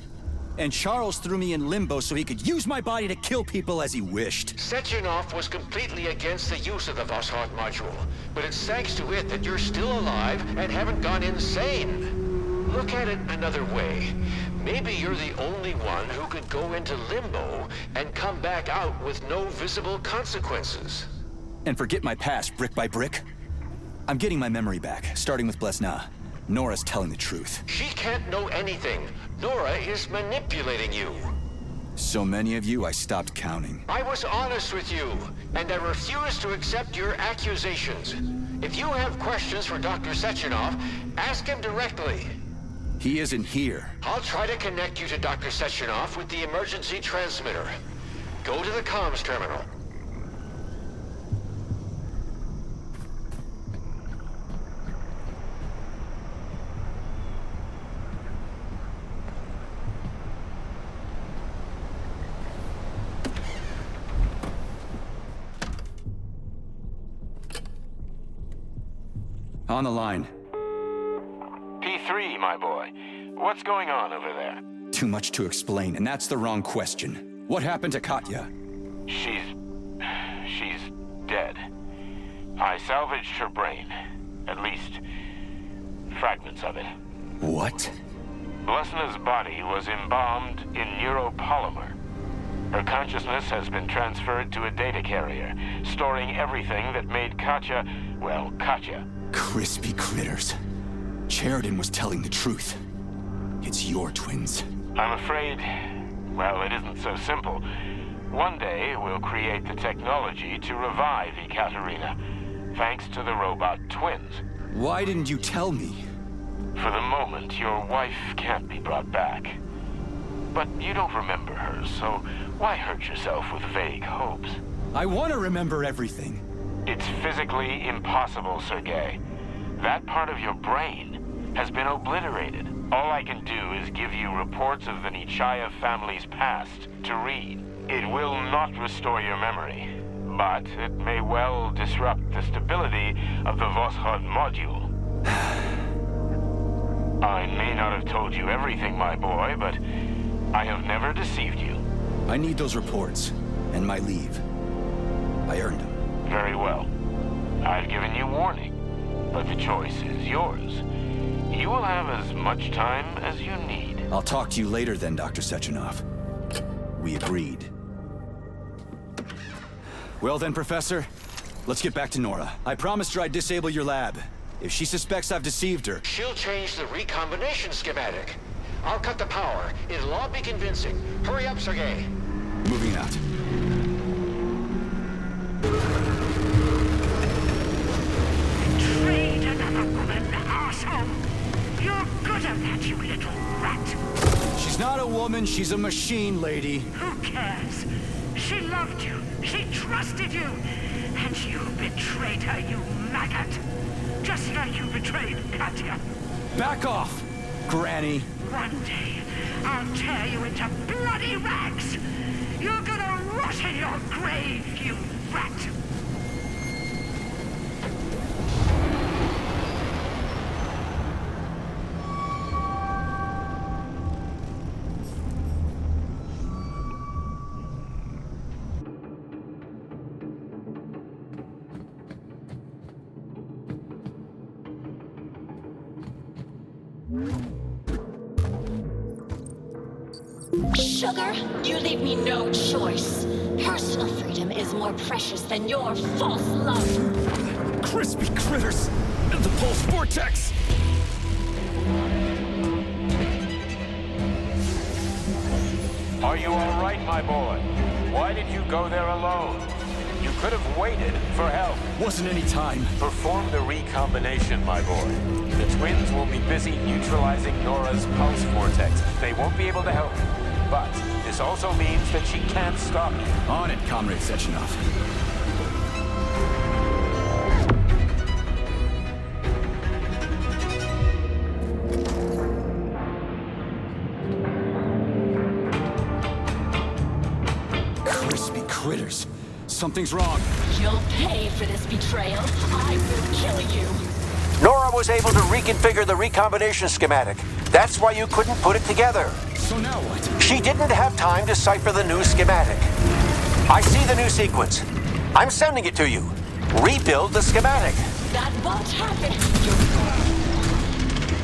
S2: And Charles threw me in limbo so he could use my body to kill people as he wished.
S6: Sechenov was completely against the use of the Voskhod module, but it's thanks to it that you're still alive and haven't gone insane. Look at it another way. Maybe you're the only one who could go into limbo and come back out with no visible consequences.
S2: And forget my past brick by brick? I'm getting my memory back, starting with Blesna. Nora's telling the truth.
S6: She can't know anything. Nora is manipulating you.
S2: So many of you, I stopped counting.
S6: I was honest with you, and I refuse to accept your accusations. If you have questions for Dr. Sechenov, ask him directly.
S2: He isn't here.
S6: I'll try to connect you to Dr. Sechenov with the emergency transmitter. Go to the comms terminal.
S2: On the line.
S8: P3, my boy. What's going on over there?
S2: Too much to explain, and that's the wrong question. What happened to Katya?
S8: She's dead. I salvaged her brain. At least, fragments of it.
S2: What?
S8: Blesna's body was embalmed in neuropolymer. Her consciousness has been transferred to a data carrier, storing everything that made Katya, well, Katya.
S2: Crispy critters. Sheridan was telling the truth. It's your twins.
S8: I'm afraid, well, it isn't so simple. One day, we'll create the technology to revive Ekaterina, thanks to the robot twins.
S2: Why didn't you tell me?
S8: For the moment, your wife can't be brought back. But you don't remember her, so why hurt yourself with vague hopes?
S2: I want to remember everything.
S8: It's physically impossible, Sergei. That part of your brain has been obliterated. All I can do is give you reports of the Nechayev family's past to read. It will not restore your memory, but it may well disrupt the stability of the Voskhod module. I may not have told you everything, my boy, but I have never deceived you.
S2: I need those reports, and my leave. I earned them.
S8: Very well. I've given you warning, but the choice is yours. You will have as much time as you need.
S2: I'll talk to you later then, Dr. Sechenov. We agreed. Well then, Professor, let's get back to Nora. I promised her I'd disable your lab. If she suspects I've deceived her...
S6: She'll change the recombination schematic. I'll cut the power. It'll all be convincing. Hurry up, Sergei.
S2: Moving out.
S5: Trade another woman, asshole! You're good at that, you little rat!
S2: She's not a woman, she's a machine, lady.
S5: Who cares? She loved you, she trusted you, and you betrayed her, you maggot! Just like you betrayed Katya.
S2: Back off, Granny.
S5: One day, I'll tear you into bloody rags! You're gonna rot in your grave, you rat!
S3: Sugar, you leave me no choice. Personal freedom is more precious than your false love.
S2: Crispy critters! The pulse vortex!
S8: Are you all right, my boy? Why did you go there alone? You could have waited for help.
S2: Wasn't any time.
S8: Perform the recombination, my boy. The twins will be busy neutralizing Nora's pulse vortex. They won't be able to help you. But this also means that she can't stop you.
S2: On it, Comrade Sechenov. Crispy critters. Something's wrong.
S3: You'll pay for this betrayal. I will kill you.
S8: Nora was able to reconfigure the recombination schematic. That's why you couldn't put it together.
S2: So now what?
S8: She didn't have time to cipher the new schematic. I see the new sequence. I'm sending it to you. Rebuild the schematic.
S3: That won't happen.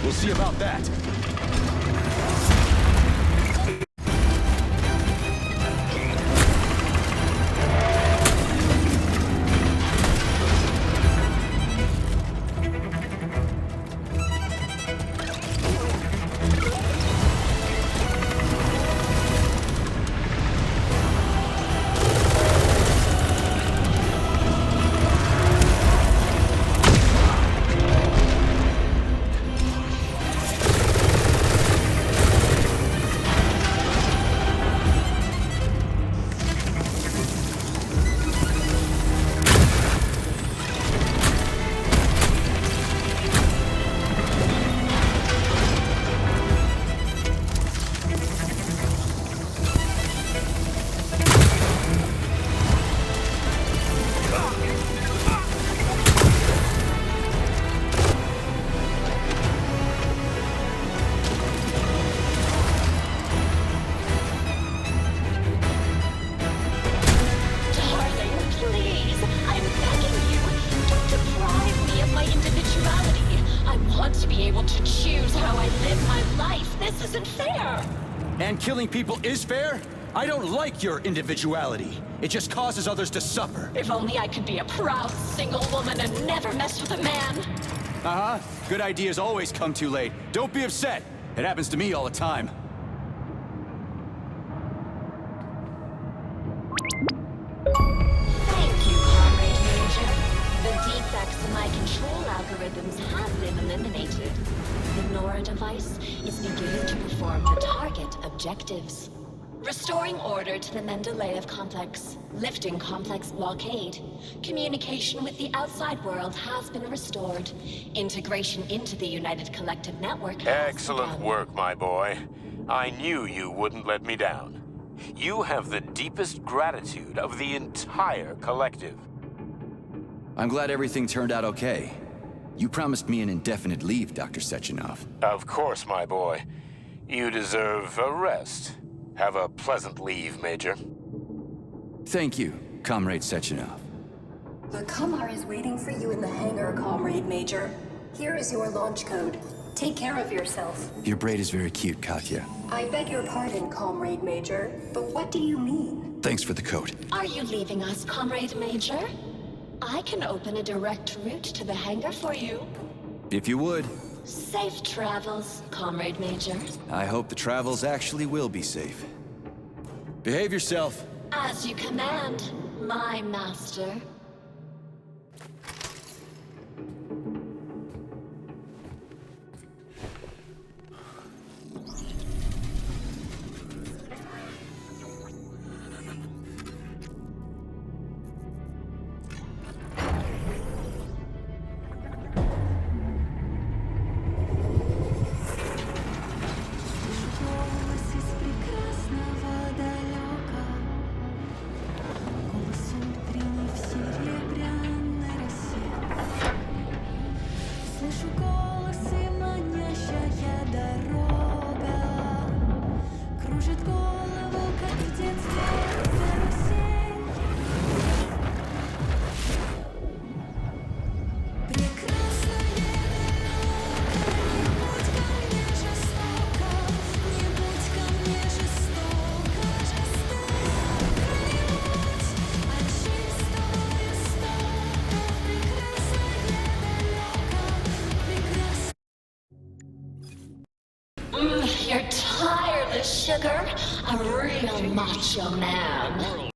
S2: We'll see about that.
S3: be able to choose how I live my life. This isn't fair.
S2: And killing people is fair? I don't like your individuality. It just causes others to suffer.
S3: If only I could be a proud single woman and never mess with a man.
S2: Uh-huh. Good ideas always come too late. Don't be upset. It happens to me all the time.
S3: Thank you, Comrade Major. The defects in my control algorithms have been eliminated. The Nora device is beginning to perform the target objectives. Restoring order to the Mendeleev complex. Lifting complex blockade. Communication with the outside world has been restored. Integration into the United Collective Network has
S8: Excellent
S3: begun.
S8: work, my boy. I knew you wouldn't let me down. You have the deepest gratitude of the entire collective.
S2: I'm glad everything turned out okay. You promised me an indefinite leave, Dr. Sechenov.
S8: Of course, my boy. You deserve a rest. Have a pleasant leave, Major.
S2: Thank you, Comrade Sechenov.
S11: The Kamar is waiting for you in the hangar, Comrade Major. Here is your launch code. Take care of yourself.
S2: Your braid is very cute, Katya.
S11: I beg your pardon, Comrade Major, but what do you mean?
S2: Thanks for the code.
S3: Are you leaving us, Comrade Major? I can open a direct route to the hangar for you.
S2: If you would.
S3: Safe travels, Comrade Major.
S2: I hope the travels actually will be safe. Behave yourself.
S3: As you command, my master. You're tireless, sugar. A real macho man.